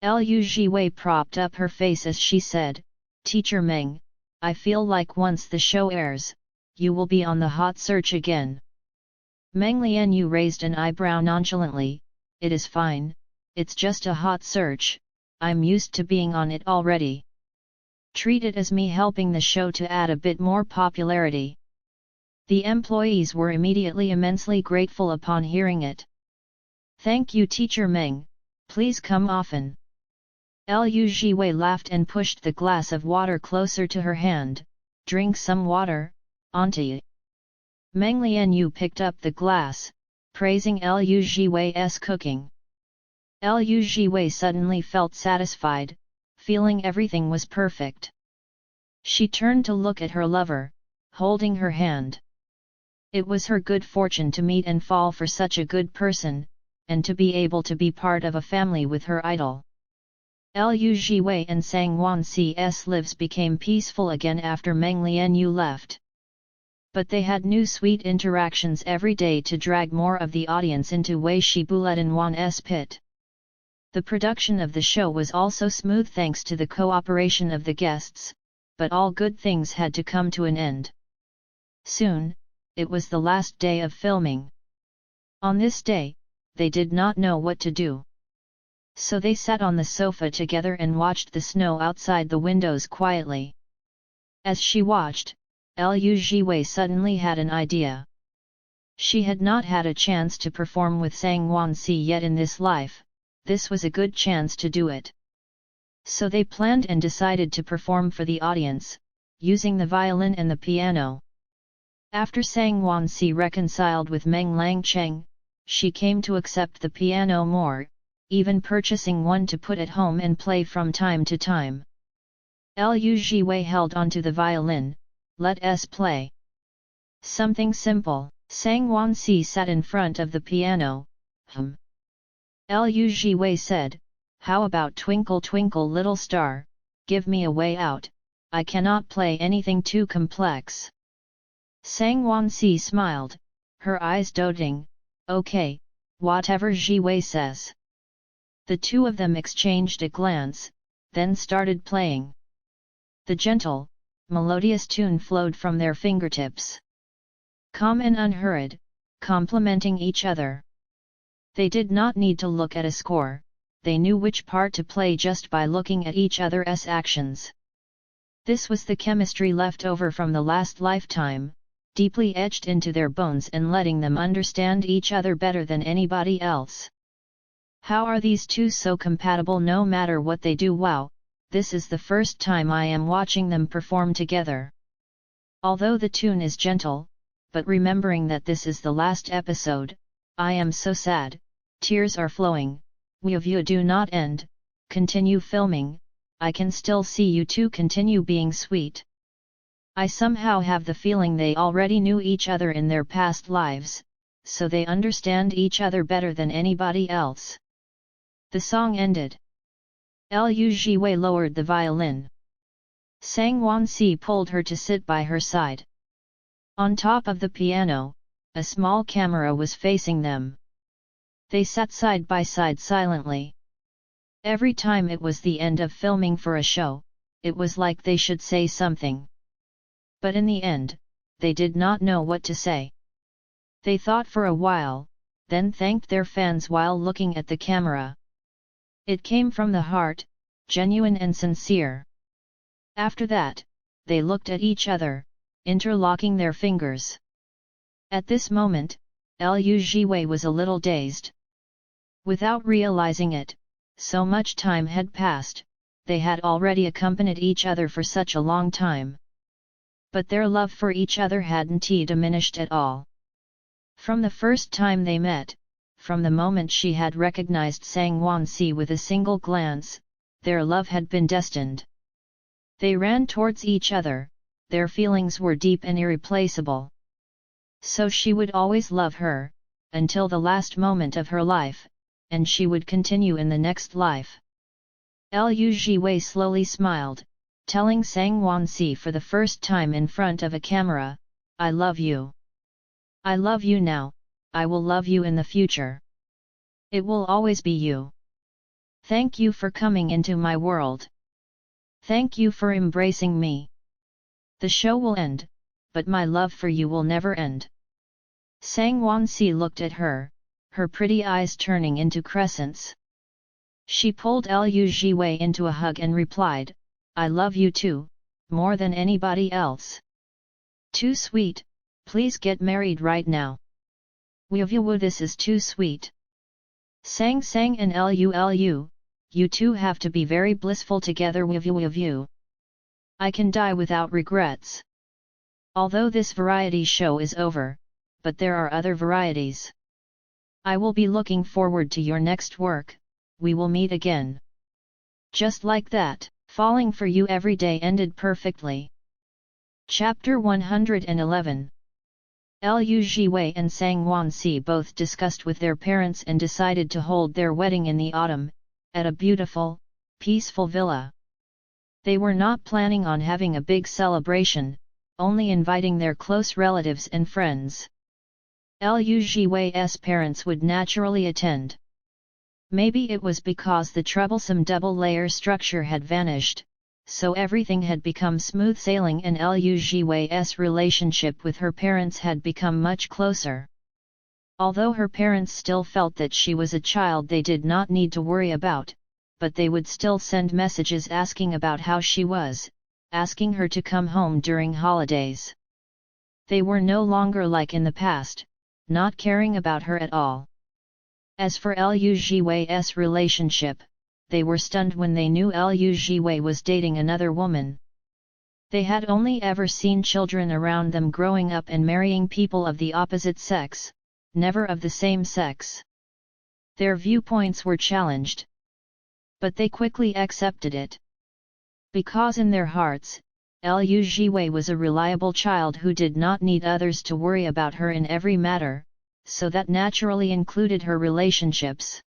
Liu Jiwei propped up her face as she said, Teacher Meng, I feel like once the show airs, you will be on the hot search again. Meng Lianyu raised an eyebrow nonchalantly, it is fine, it's just a hot search, I'm used to being on it already. Treat it as me helping the show to add a bit more popularity. The employees were immediately immensely grateful upon hearing it. Thank you Teacher Meng, please come often. Liu Jiwei laughed and pushed the glass of water closer to her hand, drink some water, auntie. Meng Lianyu picked up the glass, praising Liu Jiwei's cooking. Liu Jiwei suddenly felt satisfied, feeling everything was perfect. She turned to look at her lover, holding her hand. It was her good fortune to meet and fall for such a good person, and to be able to be part of a family with her idol. Liu Jiwei and Sang Wansi's lives became peaceful again after Meng Lianyu left. But they had new sweet interactions every day to drag more of the audience into Wei Shibulet and Wan's pit. The production of the show was also smooth thanks to the cooperation of the guests, but all good things had to come to an end. Soon, it was the last day of filming. On this day, they did not know what to do. So they sat on the sofa together and watched the snow outside the windows quietly. As she watched, Liu Jiwei suddenly had an idea. She had not had a chance to perform with Sang Wansi yet in this life, this was a good chance to do it. So they planned and decided to perform for the audience, using the violin and the piano. After Sang Wansi reconciled with Meng Langcheng, she came to accept the piano more, even purchasing one to put at home and play from time to time. Liu Jiwei held onto the violin, let us play. Something simple. Sang Wansi sat in front of the piano. Liu Jiwei said, how about Twinkle Twinkle Little Star, give me a way out, I cannot play anything too complex. Sang Wansi smiled, her eyes doting, okay, whatever Jiwei says. The two of them exchanged a glance, then started playing. The gentle, melodious tune flowed from their fingertips. Calm and unhurried, complementing each other. They did not need to look at a score, they knew which part to play just by looking at each other's actions. This was the chemistry left over from the last lifetime, deeply etched into their bones and letting them understand each other better than anybody else. How are these two so compatible no matter what they do? Wow, this is the first time I am watching them perform together. Although the tune is gentle, but remembering that this is the last episode, I am so sad, tears are flowing, you do not end, continue filming, I can still see you two continue being sweet. I somehow have the feeling they already knew each other in their past lives, so they understand each other better than anybody else. The song ended. Liu Jiwei lowered the violin. Sang Wansi pulled her to sit by her side. On top of the piano, a small camera was facing them. They sat side by side silently. Every time it was the end of filming for a show, it was like they should say something. But in the end, they did not know what to say. They thought for a while, then thanked their fans while looking at the camera. It came from the heart, genuine and sincere. After that, they looked at each other, interlocking their fingers. At this moment, Liu Jiwei was a little dazed. Without realizing it, so much time had passed, they had already accompanied each other for such a long time. But their love for each other hadn't diminished at all. From the first time they met, from the moment she had recognized Sang Won-si with a single glance, their love had been destined. They ran towards each other, their feelings were deep and irreplaceable. So she would always love her, until the last moment of her life, and she would continue in the next life. Liu Jiwei slowly smiled, telling Sang Won-si for the first time in front of a camera, "I love you. I love you now, I will love you in the future. It will always be you. Thank you for coming into my world. Thank you for embracing me. The show will end, but my love for you will never end." Sang Won-si looked at her, her pretty eyes turning into crescents. She pulled Liu Jiwei into a hug and replied, "I love you too, more than anybody else. Too sweet, please get married right now. Woo, this is too sweet. Sang and Liu, you two have to be very blissful together. Woo. I can die without regrets. Although this variety show is over, but there are other varieties. I will be looking forward to your next work, we will meet again." Just like that, falling for you every day ended perfectly. Chapter 111. Liu Jiwei and Sang Won-si both discussed with their parents and decided to hold their wedding in the autumn, at a beautiful, peaceful villa. They were not planning on having a big celebration, only inviting their close relatives and friends. Liu Jiwei's parents would naturally attend. Maybe it was because the troublesome double-layer structure had vanished, so everything had become smooth sailing and Liu Jiwei's relationship with her parents had become much closer. Although her parents still felt that she was a child they did not need to worry about, but they would still send messages asking about how she was, asking her to come home during holidays. They were no longer like in the past, not caring about her at all. As for Liu Jiwei's relationship, they were stunned when they knew Liu Jiwei was dating another woman. They had only ever seen children around them growing up and marrying people of the opposite sex, never of the same sex. Their viewpoints were challenged. But they quickly accepted it. Because in their hearts, Liu Jiwei was a reliable child who did not need others to worry about her in every matter, so that naturally included her relationships.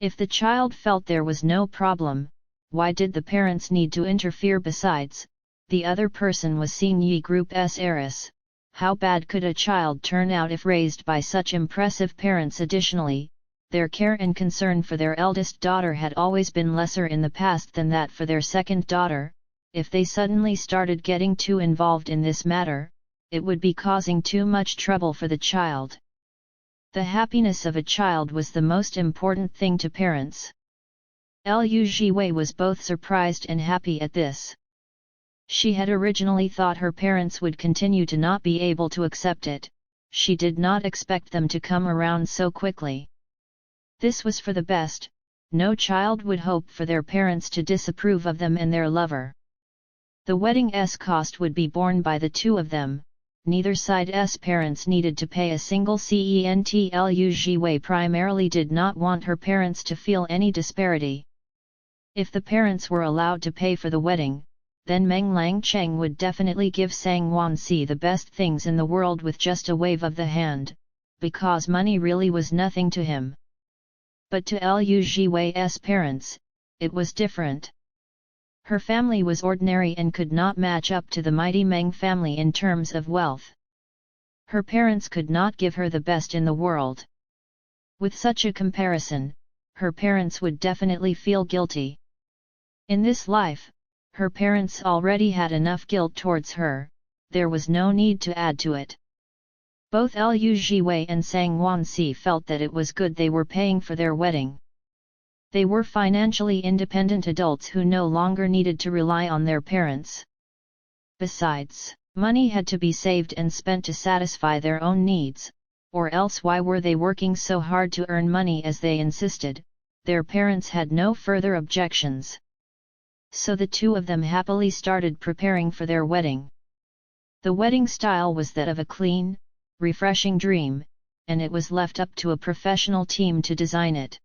If the child felt there was no problem, why did the parents need to interfere? Besides, the other person was Xing Yi Group's heiress. How bad could a child turn out if raised by such impressive parents? Additionally, their care and concern for their eldest daughter had always been lesser in the past than that for their second daughter. If they suddenly started getting too involved in this matter, it would be causing too much trouble for the child. The happiness of a child was the most important thing to parents. Liu Jiwei was both surprised and happy at this. She had originally thought her parents would continue to not be able to accept it, she did not expect them to come around so quickly. This was for the best, no child would hope for their parents to disapprove of them and their lover. The wedding's cost would be borne by the two of them. Neither side's parents needed to pay a single cent. Liu Jiwei primarily did not want her parents to feel any disparity. If the parents were allowed to pay for the wedding, then Meng Langcheng would definitely give Sang Won-si the best things in the world with just a wave of the hand, because money really was nothing to him. But to Liu Jiwei's parents, it was different. Her family was ordinary and could not match up to the mighty Meng family in terms of wealth. Her parents could not give her the best in the world. With such a comparison, her parents would definitely feel guilty. In this life, her parents already had enough guilt towards her, there was no need to add to it. Both Liu Jiwei and Sang Won-si felt that it was good they were paying for their wedding. They were financially independent adults who no longer needed to rely on their parents. Besides, money had to be saved and spent to satisfy their own needs, or else why were they working so hard to earn money as they insisted? Their parents had no further objections. So the two of them happily started preparing for their wedding. The wedding style was that of a clean, refreshing dream, and it was left up to a professional team to design it.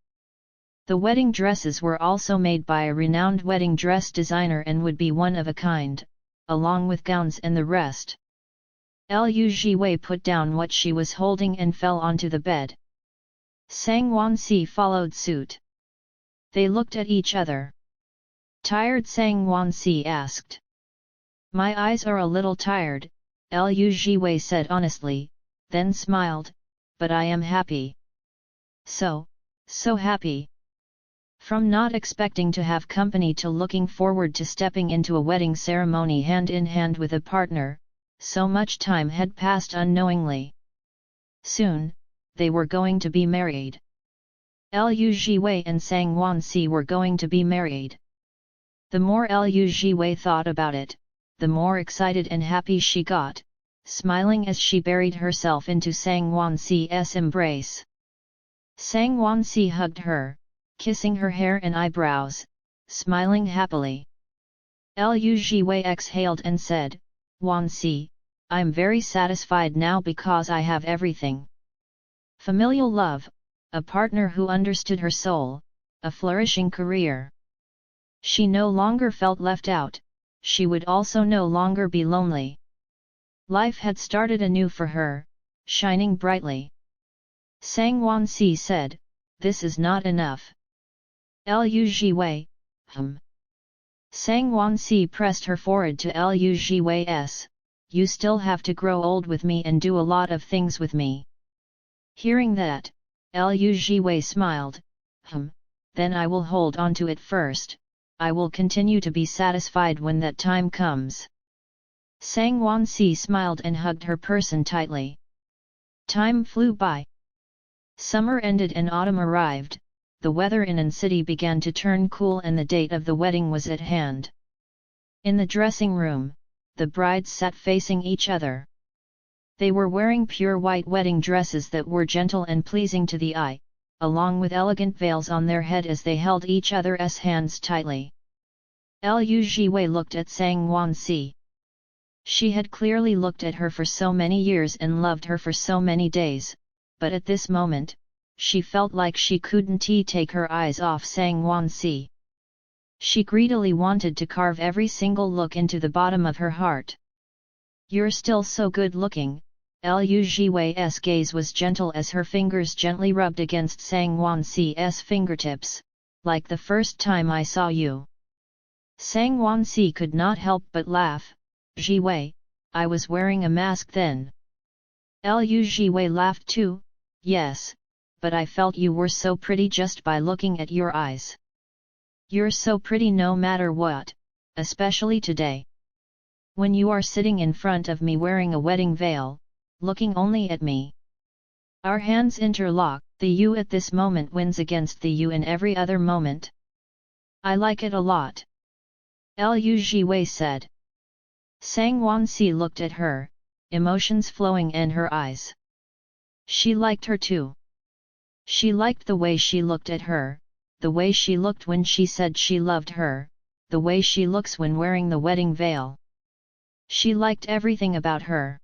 The wedding dresses were also made by a renowned wedding dress designer and would be one of a kind, along with gowns and the rest. Liu Jiwei put down what she was holding and fell onto the bed. Sang Wansi followed suit. They looked at each other. Tired? Sang Wansi asked. My eyes are a little tired, Liu Jiwei said honestly, then smiled, but I am happy. So happy. From not expecting to have company to looking forward to stepping into a wedding ceremony hand in hand with a partner, so much time had passed unknowingly. Soon, they were going to be married. Liu Jiwei and Sang Wansi were going to be married. The more Liu Jiwei thought about it, the more excited and happy she got, smiling as she buried herself into Sang Wansi's embrace. Sang Wansi hugged her, kissing her hair and eyebrows, smiling happily. Liu Jiwei exhaled and said, Wansi, I'm very satisfied now because I have everything. Familial love, a partner who understood her soul, a flourishing career. She no longer felt left out, she would also no longer be lonely. Life had started anew for her, shining brightly. Sang Wansi said, this is not enough. Liu Jiwei, Sang Wansi pressed her forehead to Liu Jiwei's, you still have to grow old with me and do a lot of things with me. Hearing that, Liu Jiwei smiled, then I will hold on to it first, I will continue to be satisfied when that time comes. Sang Wansi smiled and hugged her person tightly. Time flew by. Summer ended and autumn arrived, the weather in An City began to turn cool and the date of the wedding was at hand. In the dressing room, the brides sat facing each other. They were wearing pure white wedding dresses that were gentle and pleasing to the eye, along with elegant veils on their head as they held each other's hands tightly. Liu Jiwei looked at Sang Wansi. She had clearly looked at her for so many years and loved her for so many days, but at this moment, she felt like she couldn't take her eyes off Sang Wansi. She greedily wanted to carve every single look into the bottom of her heart. You're still so good looking. Liu Jiwei's gaze was gentle as her fingers gently rubbed against Sang Wansi's fingertips, like the first time I saw you. Sang Wansi could not help but laugh, Jiwei, I was wearing a mask then. Liu Jiwei laughed too, yes, but I felt you were so pretty just by looking at your eyes. You're so pretty no matter what, especially today. When you are sitting in front of me wearing a wedding veil, looking only at me. Our hands interlock, the you at this moment wins against the you in every other moment. I like it a lot. Liu Jiwei said. Sang Wansi looked at her, emotions flowing in her eyes. She liked her too. She liked the way she looked at her, the way she looked when she said she loved her, the way she looks when wearing the wedding veil. She liked everything about her.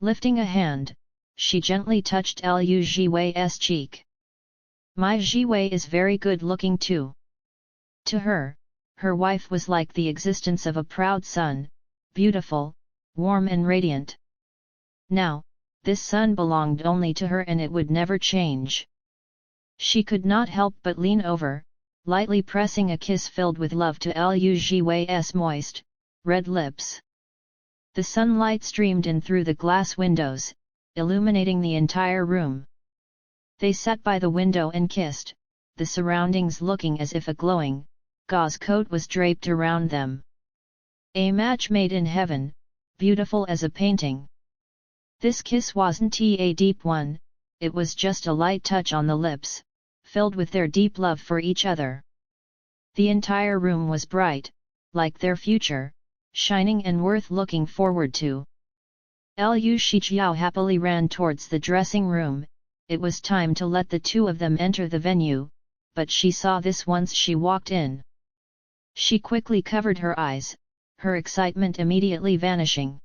Lifting a hand, she gently touched Liu Jiwei's cheek. My Jiwei is very good looking too. To her, her wife was like the existence of a proud sun, beautiful, warm and radiant. Now, this sun belonged only to her and it would never change. She could not help but lean over, lightly pressing a kiss filled with love to Liu Jiwei's moist, red lips. The sunlight streamed in through the glass windows, illuminating the entire room. They sat by the window and kissed, the surroundings looking as if a glowing, gauze coat was draped around them. A match made in heaven, beautiful as a painting. This kiss wasn't a deep one, it was just a light touch on the lips, filled with their deep love for each other. The entire room was bright, like their future, shining and worth looking forward to. Liu Shijiao happily ran towards the dressing room, it was time to let the two of them enter the venue, but she saw this once she walked in. She quickly covered her eyes, her excitement immediately vanishing.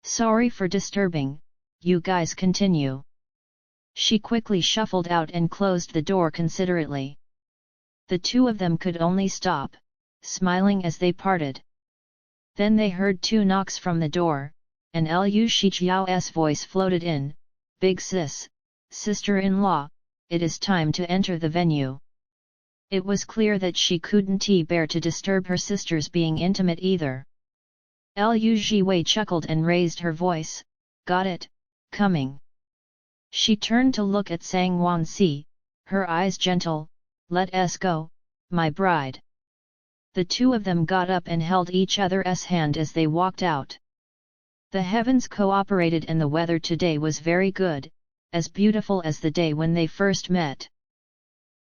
Sorry for disturbing, you guys continue. She quickly shuffled out and closed the door considerately. The two of them could only stop, smiling as they parted. Then they heard two knocks from the door, and Lu Shijiao's voice floated in, "Big sis, sister-in-law, it is time to enter the venue." It was clear that she couldn't bear to disturb her sisters being intimate either. Lu Jiwei chuckled and raised her voice, "Got it, coming." She turned to look at Sang Wansi, her eyes gentle, "Let us go, my bride." The two of them got up and held each other's hand as they walked out. The heavens cooperated and the weather today was very good, as beautiful as the day when they first met.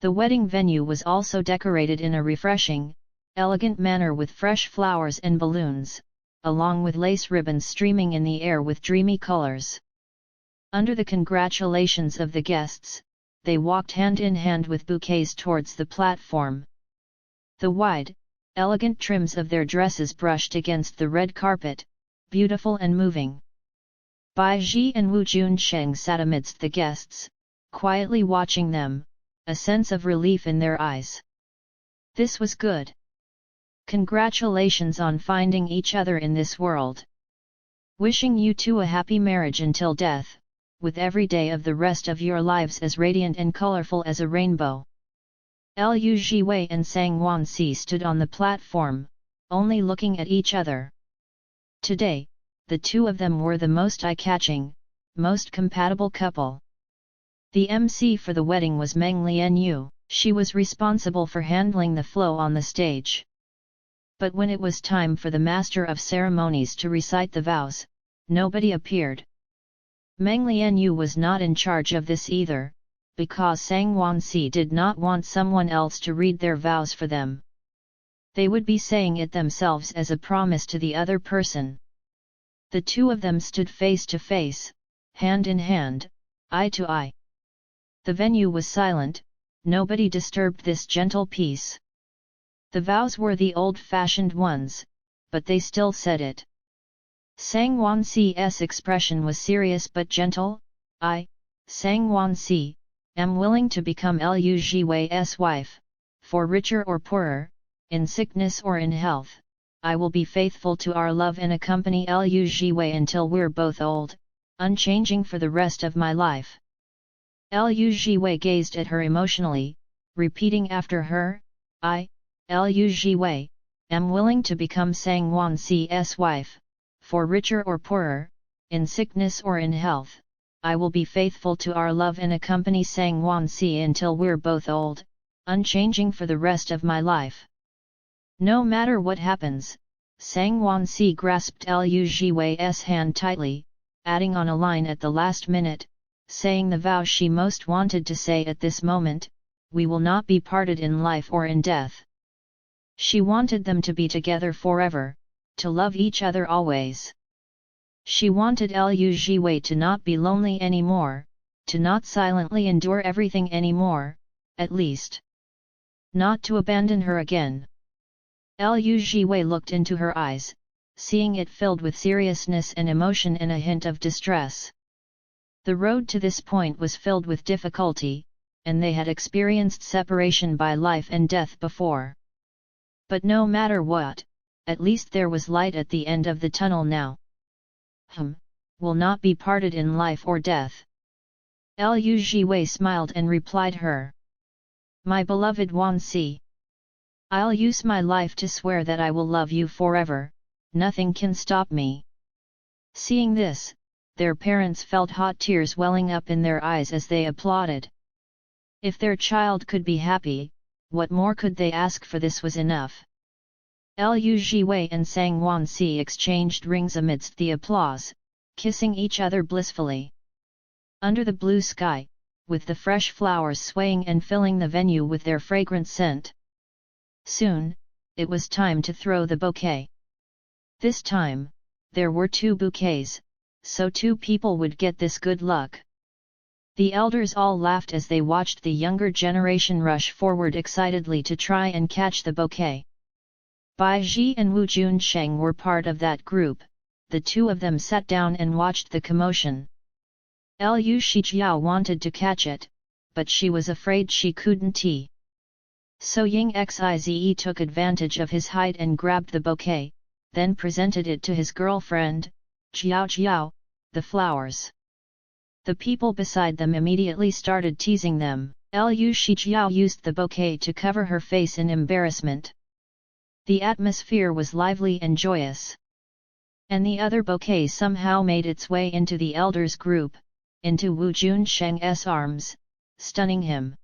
The wedding venue was also decorated in a refreshing, elegant manner with fresh flowers and balloons, along with lace ribbons streaming in the air with dreamy colors. Under the congratulations of the guests, they walked hand in hand with bouquets towards the platform. The wide, elegant trims of their dresses brushed against the red carpet, beautiful and moving. Bai Ji and Wu Junsheng sat amidst the guests, quietly watching them, a sense of relief in their eyes. This was good. Congratulations on finding each other in this world. Wishing you two a happy marriage until death, with every day of the rest of your lives as radiant and colorful as a rainbow. Lu Jiwei and Sang Wansi stood on the platform, only looking at each other. Today, the two of them were the most eye-catching, most compatible couple. The MC for the wedding was Meng Lianyu. She was responsible for handling the flow on the stage. But when it was time for the master of ceremonies to recite the vows, nobody appeared. Meng Lianyu was not in charge of this either, because Sang Wansi did not want someone else to read their vows for them. They would be saying it themselves as a promise to the other person. The two of them stood face to face, hand in hand, eye to eye. The venue was silent, nobody disturbed this gentle peace. The vows were the old-fashioned ones, but they still said it. Sang Wansi's expression was serious but gentle. "I, Sang Wansi, am willing to become Lu Jiwei's wife, for richer or poorer, in sickness or in health. I will be faithful to our love and accompany Lu Jiwei until we're both old, unchanging for the rest of my life." Lu Jiwei gazed at her emotionally, repeating after her, "I, Lu Jiwei, am willing to become Sang Wansi's wife, for richer or poorer, in sickness or in health. I will be faithful to our love and accompany Sang Wansi until we're both old, unchanging for the rest of my life." No matter what happens, Sang Wansi grasped Lu Jiwei's hand tightly, adding on a line at the last minute, saying the vow she most wanted to say at this moment, "We will not be parted in life or in death." She wanted them to be together forever, to love each other always. She wanted Lu Jiwei to not be lonely anymore, to not silently endure everything anymore, at least. Not to abandon her again. Lu Jiwei looked into her eyes, seeing it filled with seriousness and emotion and a hint of distress. The road to this point was filled with difficulty, and they had experienced separation by life and death before. But no matter what, at least there was light at the end of the tunnel now. Will not be parted in life or death. Lu Jiwei smiled and replied her. "My beloved Wansi, I'll use my life to swear that I will love you forever, nothing can stop me." Seeing this, their parents felt hot tears welling up in their eyes as they applauded. If their child could be happy, what more could they ask for? This was enough. Lu Jiwei and Sang Wansi exchanged rings amidst the applause, kissing each other blissfully. Under the blue sky, with the fresh flowers swaying and filling the venue with their fragrant scent. Soon, it was time to throw the bouquet. This time, there were 2 bouquets, so 2 people would get this good luck. The elders all laughed as they watched the younger generation rush forward excitedly to try and catch the bouquet. Bai Ji and Wu Junsheng were part of that group. the two of them sat down and watched the commotion. Liu Shijiao wanted to catch it, but she was afraid she couldn't. So Ying Xize took advantage of his height and grabbed the bouquet, then presented it to his girlfriend, Jiao Jiao, the flowers. The people beside them immediately started teasing them. Liu Shijiao used the bouquet to cover her face in embarrassment. The atmosphere was lively and joyous. And the other bouquet somehow made its way into the elders' group, into Wu Junsheng's arms, stunning him.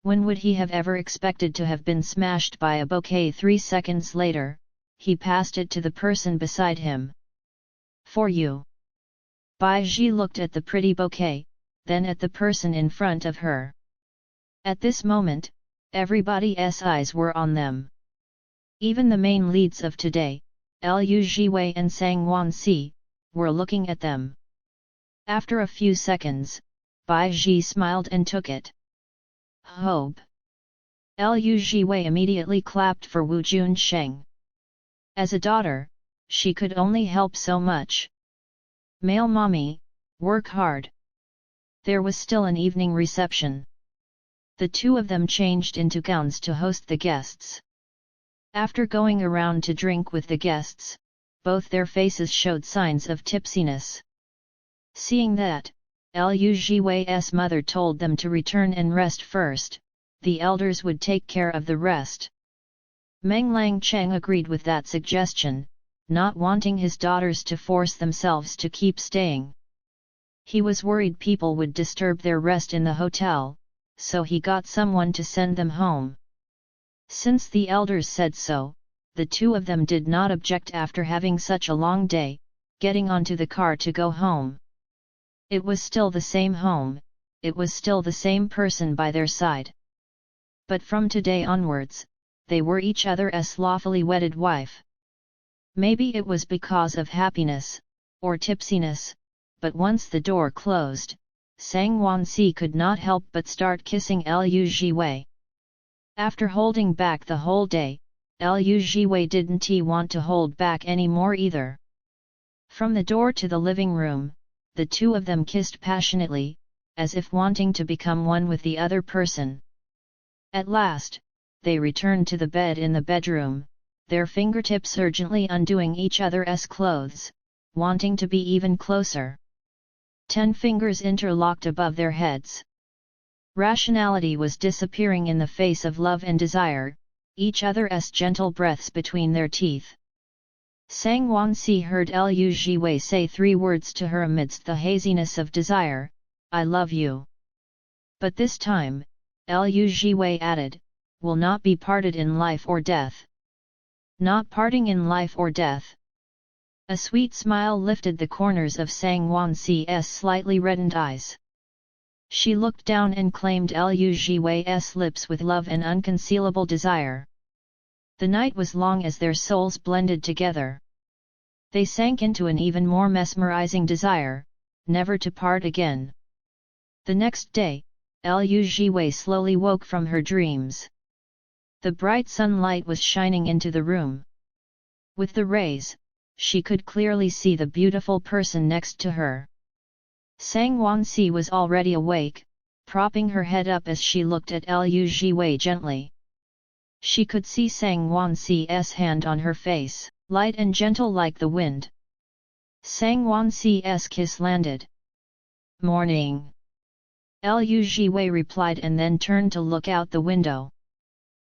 When would he have ever expected to have been smashed by a bouquet? 3 seconds later, he passed it to the person beside him. For you. Bai Ji looked at the pretty bouquet, then at the person in front of her. At this moment, everybody's eyes were on them. Even the main leads of today, Liu Jiwei and Sang Wanxi, were looking at them. After a few seconds, Bai Ji smiled and took it. Hope. Liu Jiwei immediately clapped for Wu Junsheng. As a daughter, she could only help so much. Male mommy, work hard. There was still an evening reception. The two of them changed into gowns to host the guests. After going around to drink with the guests, both their faces showed signs of tipsiness. Seeing that, Liu Jiwei's mother told them to return and rest first, the elders would take care of the rest. Meng Langcheng agreed with that suggestion, not wanting his daughters to force themselves to keep staying. He was worried people would disturb their rest in the hotel, so he got someone to send them home. Since the elders said so, the two of them did not object after having such a long day, getting onto the car to go home. It was still the same home, it was still the same person by their side. But from today onwards, they were each other's lawfully wedded wife. Maybe it was because of happiness, or tipsiness, but once the door closed, Sang Wanxi could not help but start kissing Liu Jiwei. After holding back the whole day, Liu Jiwei didn't want to hold back anymore either. From the door to the living room, the two of them kissed passionately, as if wanting to become one with the other person. At last, they returned to the bed in the bedroom, their fingertips urgently undoing each other's clothes, wanting to be even closer. 10 fingers interlocked above their heads. Rationality was disappearing in the face of love and desire, each other's gentle breaths between their teeth. Sang Wanxi heard Liu Jiwei say 3 words to her amidst the haziness of desire, "I love you." But this time, Liu Jiwei added, "will not be parted in life or death." Not parting in life or death. A sweet smile lifted the corners of Sang Wanxi's slightly reddened eyes. She looked down and claimed Liu Jiwei's lips with love and unconcealable desire. The night was long as their souls blended together. They sank into an even more mesmerizing desire, never to part again. The next day, Liu Jiwei slowly woke from her dreams. The bright sunlight was shining into the room. With the rays, she could clearly see the beautiful person next to her. Sang Wanxi was already awake, propping her head up as she looked at Liu Jiwei gently. She could see Sang Wanxi's hand on her face, light and gentle like the wind. Sang Wanxi's kiss landed. "Morning," Liu Jiwei replied and then turned to look out the window.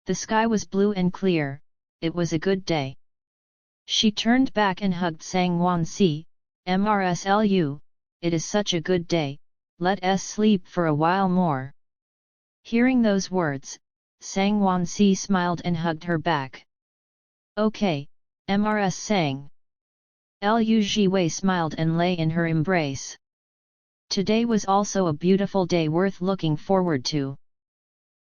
The sky was blue and clear, it was a good day. She turned back and hugged Sang Wanxi. "Mrslu, it is such a good day, let us sleep for a while more." Hearing those words, Sang Wanxi smiled and hugged her back. "Okay, Mrs. Sang." Liu Jiwei smiled and lay in her embrace. Today was also a beautiful day worth looking forward to.